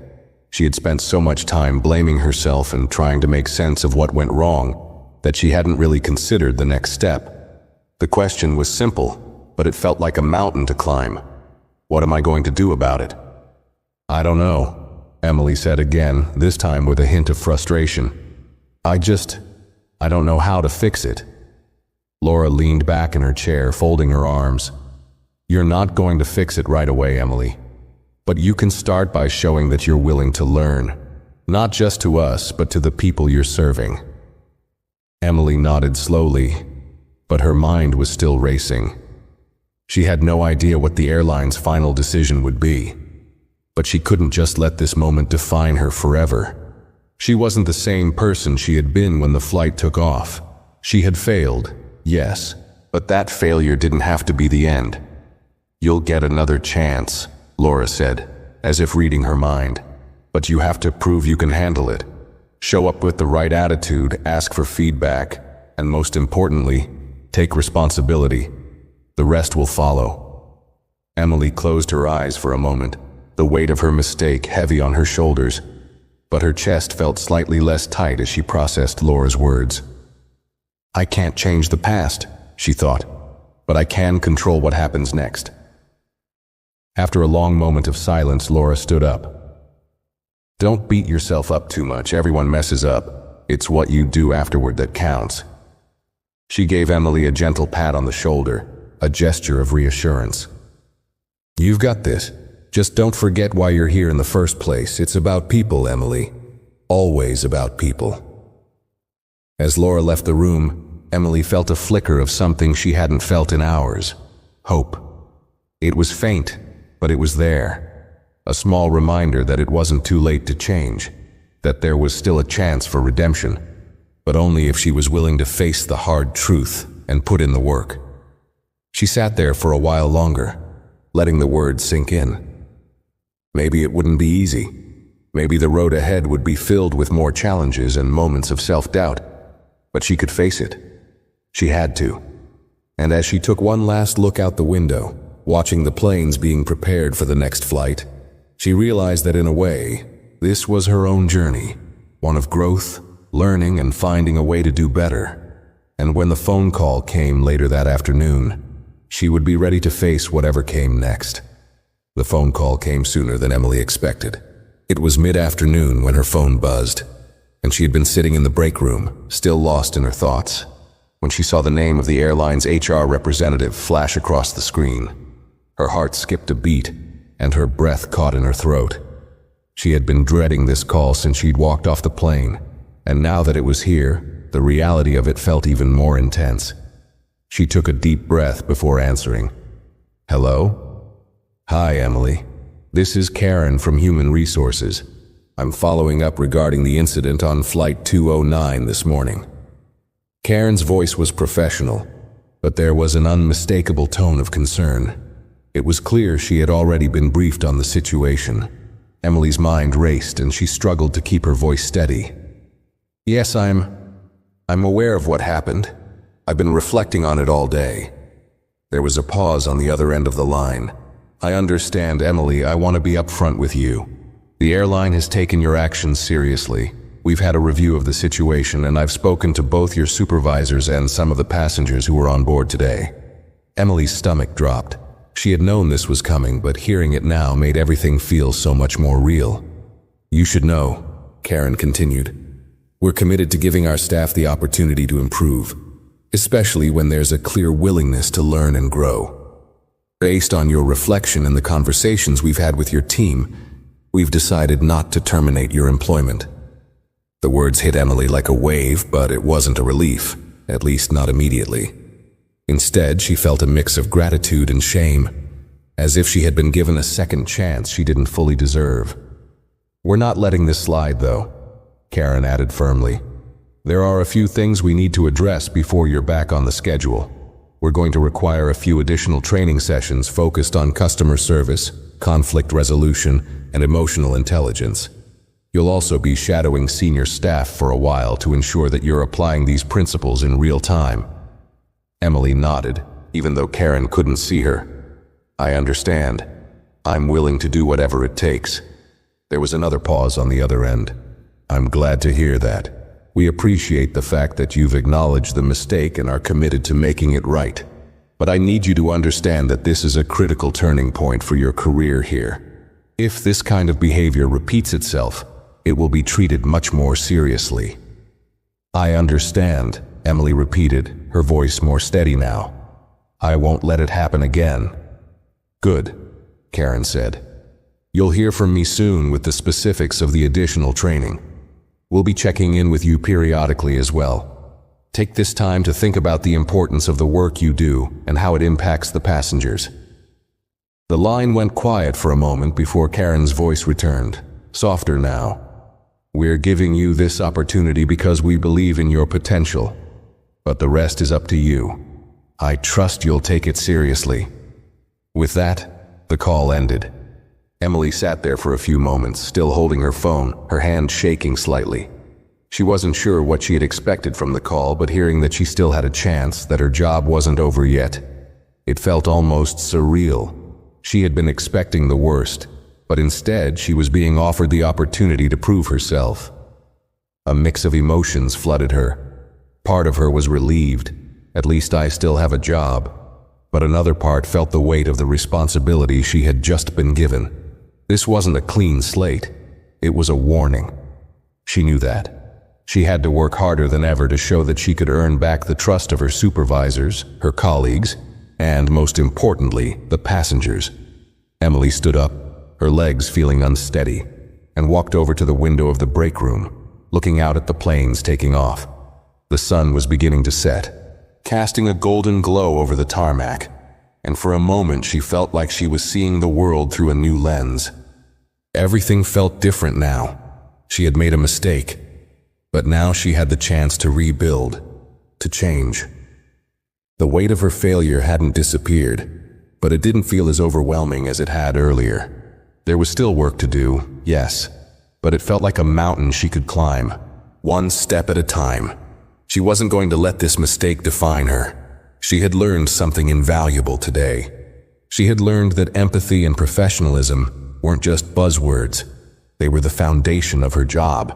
She had spent so much time blaming herself and trying to make sense of what went wrong that she hadn't really considered the next step. The question was simple, but it felt like a mountain to climb. What am I going to do about it? I don't know, Emily said again, this time with a hint of frustration. I don't know how to fix it. Laura leaned back in her chair, folding her arms. You're not going to fix it right away, Emily. But you can start by showing that you're willing to learn, not just to us, but to the people you're serving. Emily nodded slowly, but her mind was still racing. She had no idea what the airline's final decision would be, but she couldn't just let this moment define her forever. She wasn't the same person she had been when the flight took off. She had failed, yes, but that failure didn't have to be the end. You'll get another chance, Laura said, as if reading her mind. But you have to prove you can handle it. Show up with the right attitude, ask for feedback, and most importantly, take responsibility. The rest will follow. Emily closed her eyes for a moment, the weight of her mistake heavy on her shoulders, but her chest felt slightly less tight as she processed Laura's words. I can't change the past, she thought, but I can control what happens next. After a long moment of silence, Laura stood up. Don't beat yourself up too much. Everyone messes up. It's what you do afterward that counts. She gave Emily a gentle pat on the shoulder, a gesture of reassurance. You've got this. Just don't forget why you're here in the first place. It's about people, Emily. Always about people. As Laura left the room, Emily felt a flicker of something she hadn't felt in hours. Hope. It was faint, but it was there. A small reminder that it wasn't too late to change, that there was still a chance for redemption, but only if she was willing to face the hard truth and put in the work. She sat there for a while longer, letting the words sink in. Maybe it wouldn't be easy. Maybe the road ahead would be filled with more challenges and moments of self-doubt, but she could face it. She had to. And as she took one last look out the window, watching the planes being prepared for the next flight, she realized that in a way, this was her own journey, one of growth, learning, and finding a way to do better. And when the phone call came later that afternoon, she would be ready to face whatever came next. The phone call came sooner than Emily expected. It was mid-afternoon when her phone buzzed, and she had been sitting in the break room, still lost in her thoughts, when she saw the name of the airline's HR representative flash across the screen. Her heart skipped a beat, and her breath caught in her throat. She had been dreading this call since she'd walked off the plane, and now that it was here, the reality of it felt even more intense. She took a deep breath before answering. Hello? Hi, Emily. This is Karen from Human Resources. I'm following up regarding the incident on Flight 209 this morning. Karen's voice was professional, but there was an unmistakable tone of concern. It was clear she had already been briefed on the situation. Emily's mind raced and she struggled to keep her voice steady. Yes, I'm aware of what happened. I've been reflecting on it all day. There was a pause on the other end of the line. I understand, Emily. I want to be upfront with you. The airline has taken your actions seriously. We've had a review of the situation, and I've spoken to both your supervisors and some of the passengers who were on board today. Emily's stomach dropped. She had known this was coming, but hearing it now made everything feel so much more real. You should know, Karen continued. We're committed to giving our staff the opportunity to improve, especially when there's a clear willingness to learn and grow. Based on your reflection and the conversations we've had with your team, we've decided not to terminate your employment. The words hit Emily like a wave, but it wasn't a relief, at least not immediately. Instead, she felt a mix of gratitude and shame, as if she had been given a second chance she didn't fully deserve. We're not letting this slide, though, Karen added firmly. There are a few things we need to address before you're back on the schedule. We're going to require a few additional training sessions focused on customer service, conflict resolution, and emotional intelligence. You'll also be shadowing senior staff for a while to ensure that you're applying these principles in real time. Emily nodded, even though Karen couldn't see her. I understand. I'm willing to do whatever it takes. There was another pause on the other end. I'm glad to hear that. We appreciate the fact that you've acknowledged the mistake and are committed to making it right. But I need you to understand that this is a critical turning point for your career here. If this kind of behavior repeats itself, it will be treated much more seriously. I understand, Emily repeated, her voice more steady now. I won't let it happen again. Good, Karen said. You'll hear from me soon with the specifics of the additional training. We'll be checking in with you periodically as well. Take this time to think about the importance of the work you do and how it impacts the passengers. The line went quiet for a moment before Karen's voice returned, softer now. We're giving you this opportunity because we believe in your potential, but the rest is up to you. I trust you'll take it seriously. With that, the call ended. Emily sat there for a few moments, still holding her phone, her hand shaking slightly. She wasn't sure what she had expected from the call, but hearing that she still had a chance, that her job wasn't over yet, it felt almost surreal. She had been expecting the worst, but instead she was being offered the opportunity to prove herself. A mix of emotions flooded her. Part of her was relieved. At least I still have a job. But another part felt the weight of the responsibility she had just been given. This wasn't a clean slate. It was a warning. She knew that. She had to work harder than ever to show that she could earn back the trust of her supervisors, her colleagues, and most importantly, the passengers. Emily stood up, her legs feeling unsteady, and walked over to the window of the break room, looking out at the planes taking off. The sun was beginning to set, casting a golden glow over the tarmac, and for a moment she felt like she was seeing the world through a new lens. Everything felt different now. She had made a mistake, but now she had the chance to rebuild, to change. The weight of her failure hadn't disappeared, but it didn't feel as overwhelming as it had earlier. There was still work to do, yes, but it felt like a mountain she could climb, one step at a time. She wasn't going to let this mistake define her. She had learned something invaluable today. She had learned that empathy and professionalism weren't just buzzwords. They were the foundation of her job.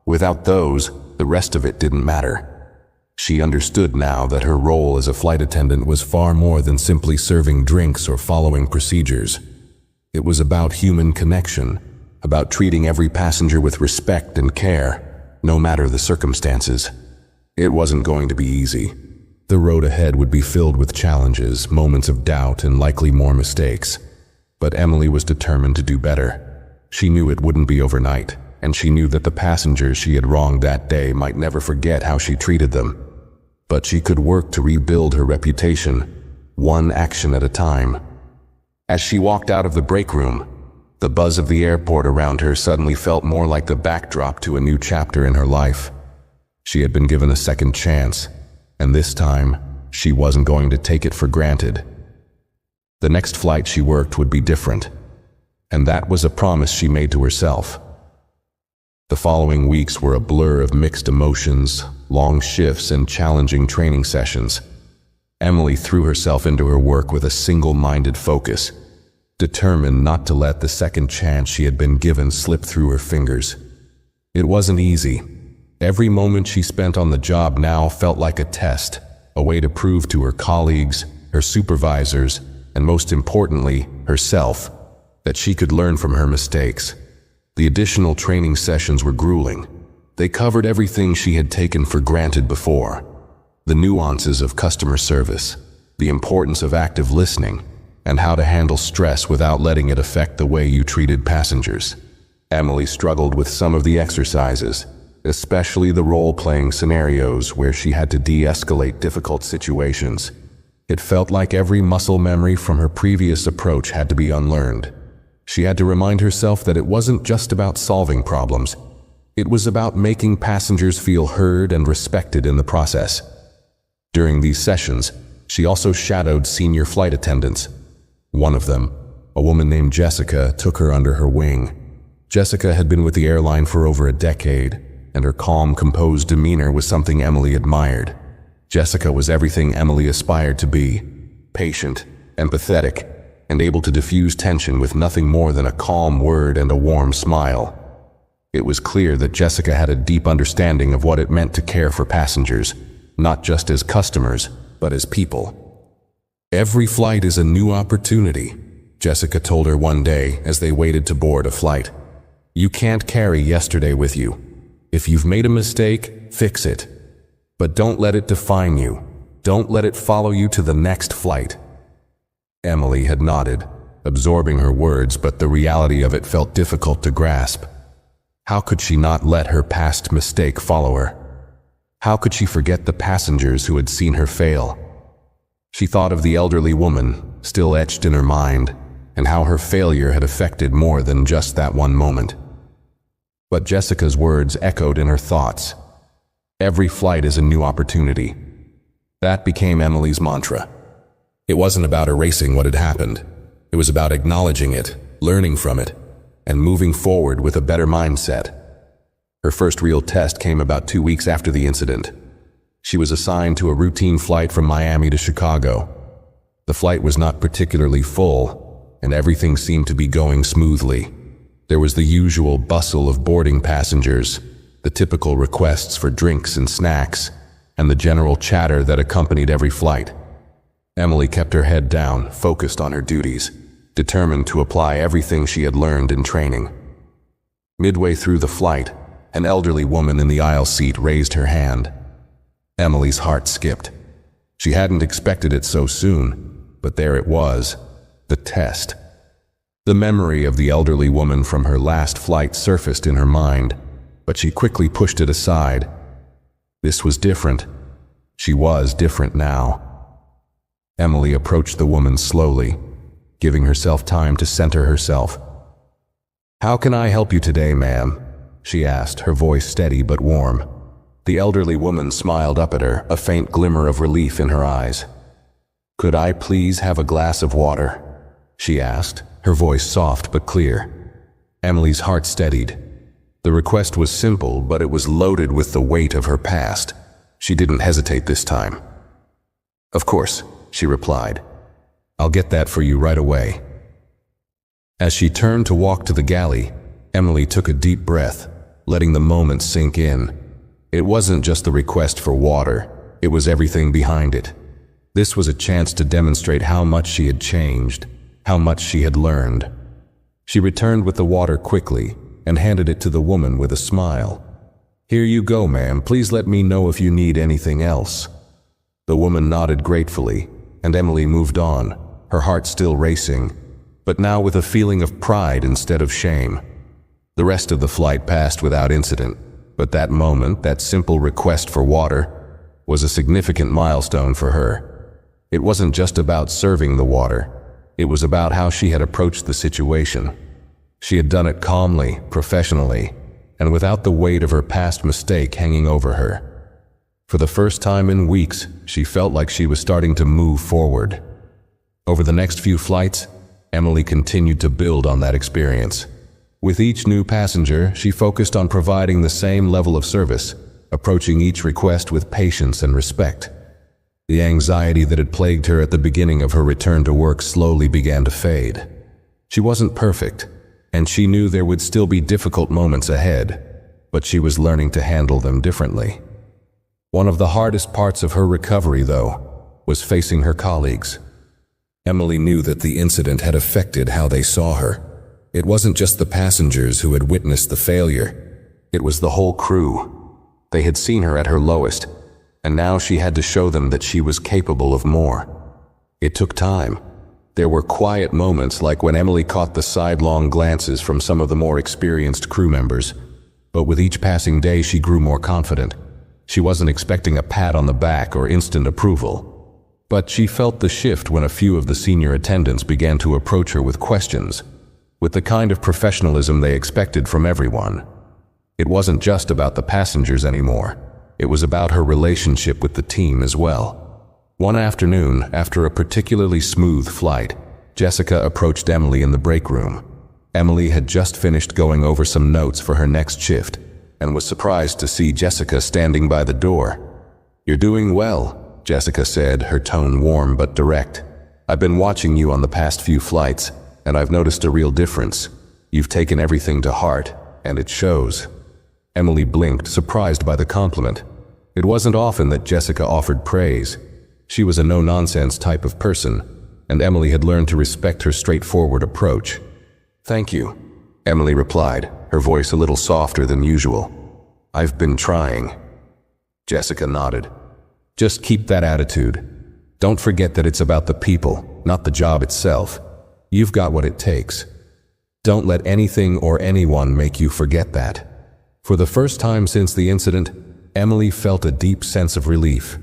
Without those, the rest of it didn't matter. She understood now that her role as a flight attendant was far more than simply serving drinks or following procedures. It was about human connection, about treating every passenger with respect and care, no matter the circumstances. It wasn't going to be easy. The road ahead would be filled with challenges, moments of doubt, and likely more mistakes. But Emily was determined to do better. She knew it wouldn't be overnight, and she knew that the passengers she had wronged that day might never forget how she treated them. But she could work to rebuild her reputation, one action at a time. As she walked out of the break room, the buzz of the airport around her suddenly felt more like the backdrop to a new chapter in her life. She had been given a second chance, and this time, she wasn't going to take it for granted. The next flight she worked would be different, and that was a promise she made to herself. The following weeks were a blur of mixed emotions, long shifts, and challenging training sessions. Emily threw herself into her work with a single-minded focus, determined not to let the second chance she had been given slip through her fingers. It wasn't easy. Every moment she spent on the job now felt like a test, a way to prove to her colleagues, her supervisors, and most importantly, herself, that she could learn from her mistakes. The additional training sessions were grueling. They covered everything she had taken for granted before. The nuances of customer service, the importance of active listening, and how to handle stress without letting it affect the way you treated passengers. Emily struggled with some of the exercises, especially the role-playing scenarios where she had to de-escalate difficult situations. It felt like every muscle memory from her previous approach had to be unlearned. She had to remind herself that it wasn't just about solving problems. It was about making passengers feel heard and respected in the process. During these sessions, she also shadowed senior flight attendants. One of them, a woman named Jessica, took her under her wing. Jessica had been with the airline for over a decade, and her calm, composed demeanor was something Emily admired. Jessica was everything Emily aspired to be: patient, empathetic, and able to diffuse tension with nothing more than a calm word and a warm smile. It was clear that Jessica had a deep understanding of what it meant to care for passengers, not just as customers, but as people. "Every flight is a new opportunity," Jessica told her one day as they waited to board a flight. "You can't carry yesterday with you. If you've made a mistake, fix it. But don't let it define you. Don't let it follow you to the next flight." Emily had nodded, absorbing her words, but the reality of it felt difficult to grasp. How could she not let her past mistake follow her? How could she forget the passengers who had seen her fail? She thought of the elderly woman, still etched in her mind, and how her failure had affected more than just that one moment. But Jessica's words echoed in her thoughts. Every flight is a new opportunity. That became Emily's mantra. It wasn't about erasing what had happened. It was about acknowledging it, learning from it, and moving forward with a better mindset. Her first real test came about 2 weeks after the incident. She was assigned to a routine flight from Miami to Chicago. The flight was not particularly full, and everything seemed to be going smoothly. There was the usual bustle of boarding passengers, the typical requests for drinks and snacks, and the general chatter that accompanied every flight. Emily kept her head down, focused on her duties, determined to apply everything she had learned in training. Midway through the flight, an elderly woman in the aisle seat raised her hand. Emily's heart skipped. She hadn't expected it so soon, but there it was, the test. The memory of the elderly woman from her last flight surfaced in her mind, but she quickly pushed it aside. This was different. She was different now. Emily approached the woman slowly, giving herself time to center herself. "How can I help you today, ma'am?" she asked, her voice steady but warm. The elderly woman smiled up at her, a faint glimmer of relief in her eyes. "Could I please have a glass of water?" she asked, her voice soft but clear. Emily's heart steadied. The request was simple, but it was loaded with the weight of her past. She didn't hesitate this time. "Of course," she replied. "I'll get that for you right away." As she turned to walk to the galley, Emily took a deep breath, letting the moment sink in. It wasn't just the request for water, it was everything behind it. This was a chance to demonstrate how much she had changed, how much she had learned. She returned with the water quickly and handed it to the woman with a smile. "Here you go, ma'am. Please let me know if you need anything else." The woman nodded gratefully, and Emily moved on, her heart still racing, but now with a feeling of pride instead of shame. The rest of the flight passed without incident, but that moment, that simple request for water, was a significant milestone for her. It wasn't just about serving the water, it was about how she had approached the situation. She had done it calmly, professionally, and without the weight of her past mistake hanging over her. For the first time in weeks, she felt like she was starting to move forward. Over the next few flights, Emily continued to build on that experience. With each new passenger, she focused on providing the same level of service, approaching each request with patience and respect. The anxiety that had plagued her at the beginning of her return to work slowly began to fade. She wasn't perfect, and she knew there would still be difficult moments ahead, but she was learning to handle them differently. One of the hardest parts of her recovery, though, was facing her colleagues. Emily knew that the incident had affected how they saw her. It wasn't just the passengers who had witnessed the failure. It was the whole crew. They had seen her at her lowest, and now she had to show them that she was capable of more. It took time. There were quiet moments, like when Emily caught the sidelong glances from some of the more experienced crew members. But with each passing day, she grew more confident. She wasn't expecting a pat on the back or instant approval. But she felt the shift when a few of the senior attendants began to approach her with questions, with the kind of professionalism they expected from everyone. It wasn't just about the passengers anymore. It was about her relationship with the team as well. One afternoon, after a particularly smooth flight, Jessica approached Emily in the break room. Emily had just finished going over some notes for her next shift and was surprised to see Jessica standing by the door. "You're doing well," Jessica said, her tone warm but direct. I've been watching you on the past few flights, and I've noticed a real difference. You've taken everything to heart, and it shows." Emily blinked, surprised by the compliment. It wasn't often that Jessica offered praise. She was a no-nonsense type of person, and Emily had learned to respect her straightforward approach. "Thank you," Emily replied, her voice a little softer than usual. "I've been trying." Jessica nodded. "Just keep that attitude. Don't forget that it's about the people, not the job itself. You've got what it takes. Don't let anything or anyone make you forget that." For the first time since the incident, Emily felt a deep sense of relief.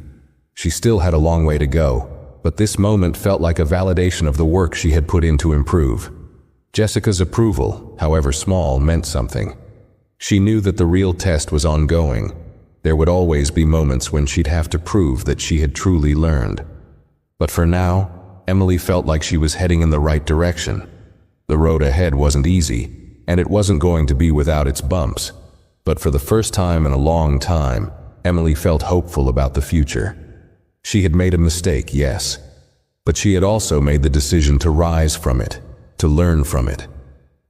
She still had a long way to go, but this moment felt like a validation of the work she had put in to improve. Jessica's approval, however small, meant something. She knew that the real test was ongoing. There would always be moments when she'd have to prove that she had truly learned. But for now, Emily felt like she was heading in the right direction. The road ahead wasn't easy, and it wasn't going to be without its bumps. But for the first time in a long time, Emily felt hopeful about the future. She had made a mistake, yes, but she had also made the decision to rise from it, to learn from it,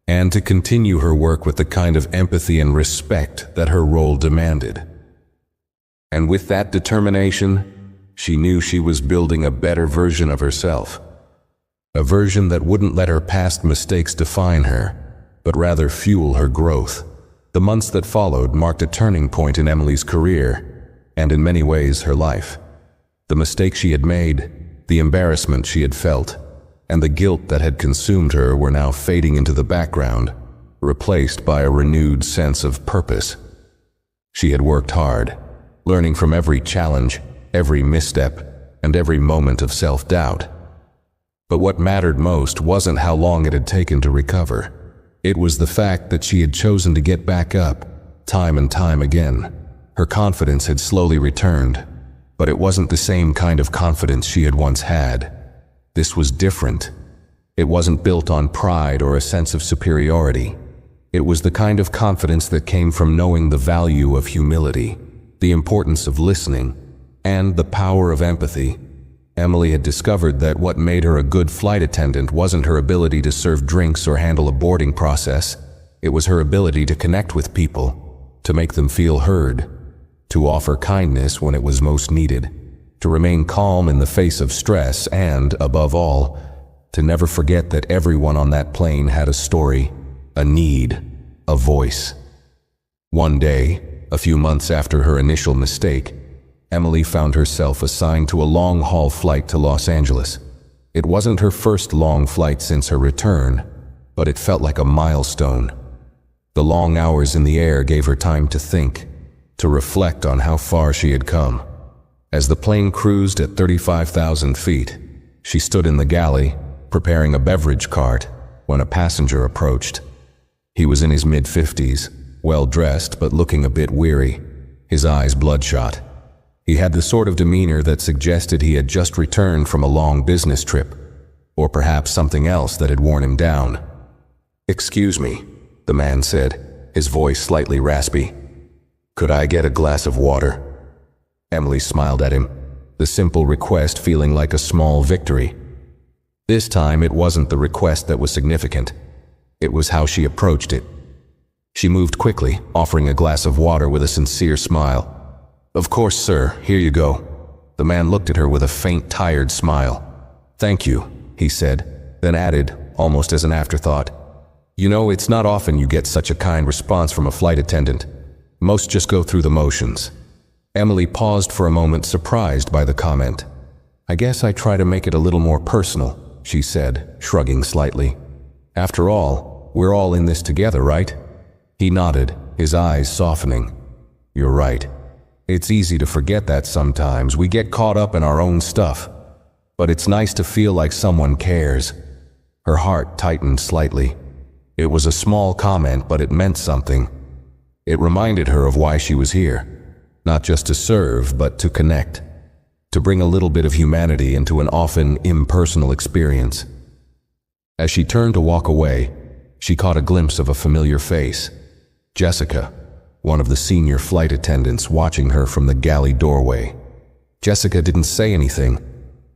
and to continue her work with the kind of empathy and respect that her role demanded. And with that determination, she knew she was building a better version of herself. A version that wouldn't let her past mistakes define her, but rather fuel her growth. The months that followed marked a turning point in Emily's career, and in many ways her life. The mistakes she had made, the embarrassment she had felt, and the guilt that had consumed her were now fading into the background, replaced by a renewed sense of purpose. She had worked hard, learning from every challenge, every misstep, and every moment of self-doubt. But what mattered most wasn't how long it had taken to recover. It was the fact that she had chosen to get back up, time and time again. Her confidence had slowly returned, but it wasn't the same kind of confidence she had once had. This was different. It wasn't built on pride or a sense of superiority. It was the kind of confidence that came from knowing the value of humility, the importance of listening, and the power of empathy. Emily had discovered that what made her a good flight attendant wasn't her ability to serve drinks or handle a boarding process. It was her ability to connect with people, to make them feel heard, to offer kindness when it was most needed, to remain calm in the face of stress, and, above all, to never forget that everyone on that plane had a story, a need, a voice. One day, a few months after her initial mistake, Emily found herself assigned to a long-haul flight to Los Angeles. It wasn't her first long flight since her return, but it felt like a milestone. The long hours in the air gave her time to think, to reflect on how far she had come. As the plane cruised at 35,000 feet, she stood in the galley, preparing a beverage cart, when a passenger approached. He was in his mid-50s, well-dressed but looking a bit weary, his eyes bloodshot. He had the sort of demeanor that suggested he had just returned from a long business trip, or perhaps something else that had worn him down. "Excuse me," the man said, his voice slightly raspy. "Could I get a glass of water?" Emily smiled at him, the simple request feeling like a small victory. This time it wasn't the request that was significant. It was how she approached it. She moved quickly, offering a glass of water with a sincere smile. "Of course, sir, here you go." The man looked at her with a faint, tired smile. "Thank you," he said, then added, almost as an afterthought, "You know, it's not often you get such a kind response from a flight attendant. Most just go through the motions." Emily paused for a moment, surprised by the comment. "I guess I try to make it a little more personal," she said, shrugging slightly. "After all, we're all in this together, right?" He nodded, his eyes softening. "You're right. It's easy to forget that sometimes. We get caught up in our own stuff. But it's nice to feel like someone cares." Her heart tightened slightly. It was a small comment, but it meant something. It reminded her of why she was here. Not just to serve, but to connect. To bring a little bit of humanity into an often impersonal experience. As she turned to walk away, she caught a glimpse of a familiar face. Jessica, one of the senior flight attendants, watching her from the galley doorway. Jessica didn't say anything,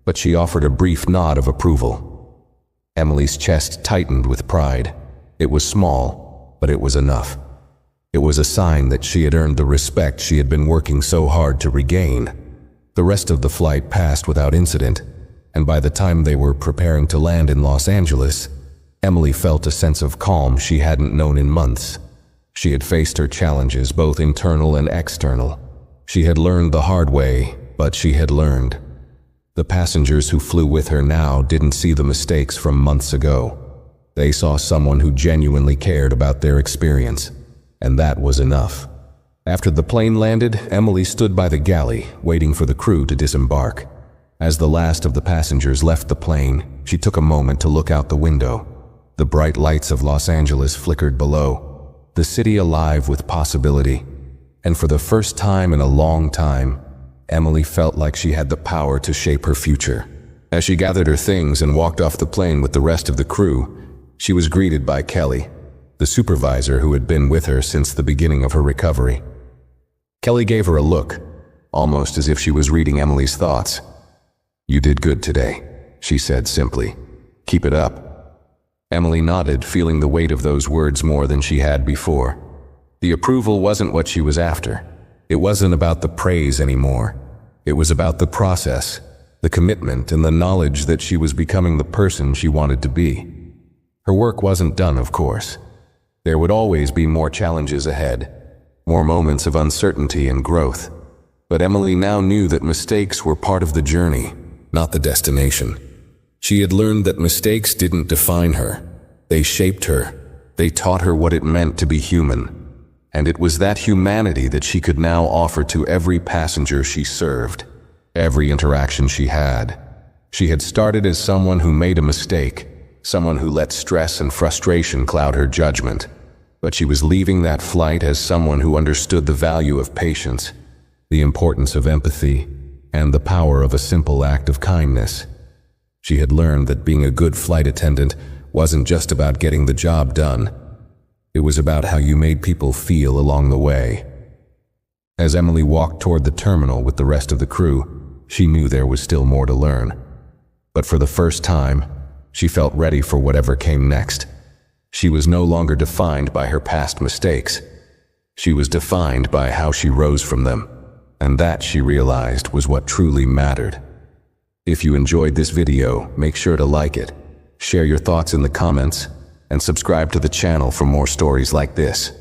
but she offered a brief nod of approval. Emily's chest tightened with pride. It was small, but it was enough. It was a sign that she had earned the respect she had been working so hard to regain. The rest of the flight passed without incident, and by the time they were preparing to land in Los Angeles, Emily felt a sense of calm she hadn't known in months. She had faced her challenges, both internal and external. She had learned the hard way, but she had learned. The passengers who flew with her now didn't see the mistakes from months ago. They saw someone who genuinely cared about their experience, and that was enough. After the plane landed, Emily stood by the galley, waiting for the crew to disembark. As the last of the passengers left the plane, she took a moment to look out the window. The bright lights of Los Angeles flickered below, the city alive with possibility. And for the first time in a long time, Emily felt like she had the power to shape her future. As she gathered her things and walked off the plane with the rest of the crew, she was greeted by Kelly, the supervisor who had been with her since the beginning of her recovery. Kelly gave her a look, almost as if she was reading Emily's thoughts. "You did good today," she said simply. "Keep it up." Emily nodded, feeling the weight of those words more than she had before. The approval wasn't what she was after. It wasn't about the praise anymore. It was about the process, the commitment, and the knowledge that she was becoming the person she wanted to be. Her work wasn't done, of course. There would always be more challenges ahead, more moments of uncertainty and growth. But Emily now knew that mistakes were part of the journey, not the destination. She had learned that mistakes didn't define her. They shaped her. They taught her what it meant to be human. And it was that humanity that she could now offer to every passenger she served, every interaction she had. She had started as someone who made a mistake, someone who let stress and frustration cloud her judgment. But she was leaving that flight as someone who understood the value of patience, the importance of empathy, and the power of a simple act of kindness. She had learned that being a good flight attendant wasn't just about getting the job done. It was about how you made people feel along the way. As Emily walked toward the terminal with the rest of the crew, she knew there was still more to learn. But for the first time, she felt ready for whatever came next. She was no longer defined by her past mistakes. She was defined by how she rose from them, and that, she realized, was what truly mattered. If you enjoyed this video, make sure to like it, share your thoughts in the comments, and subscribe to the channel for more stories like this.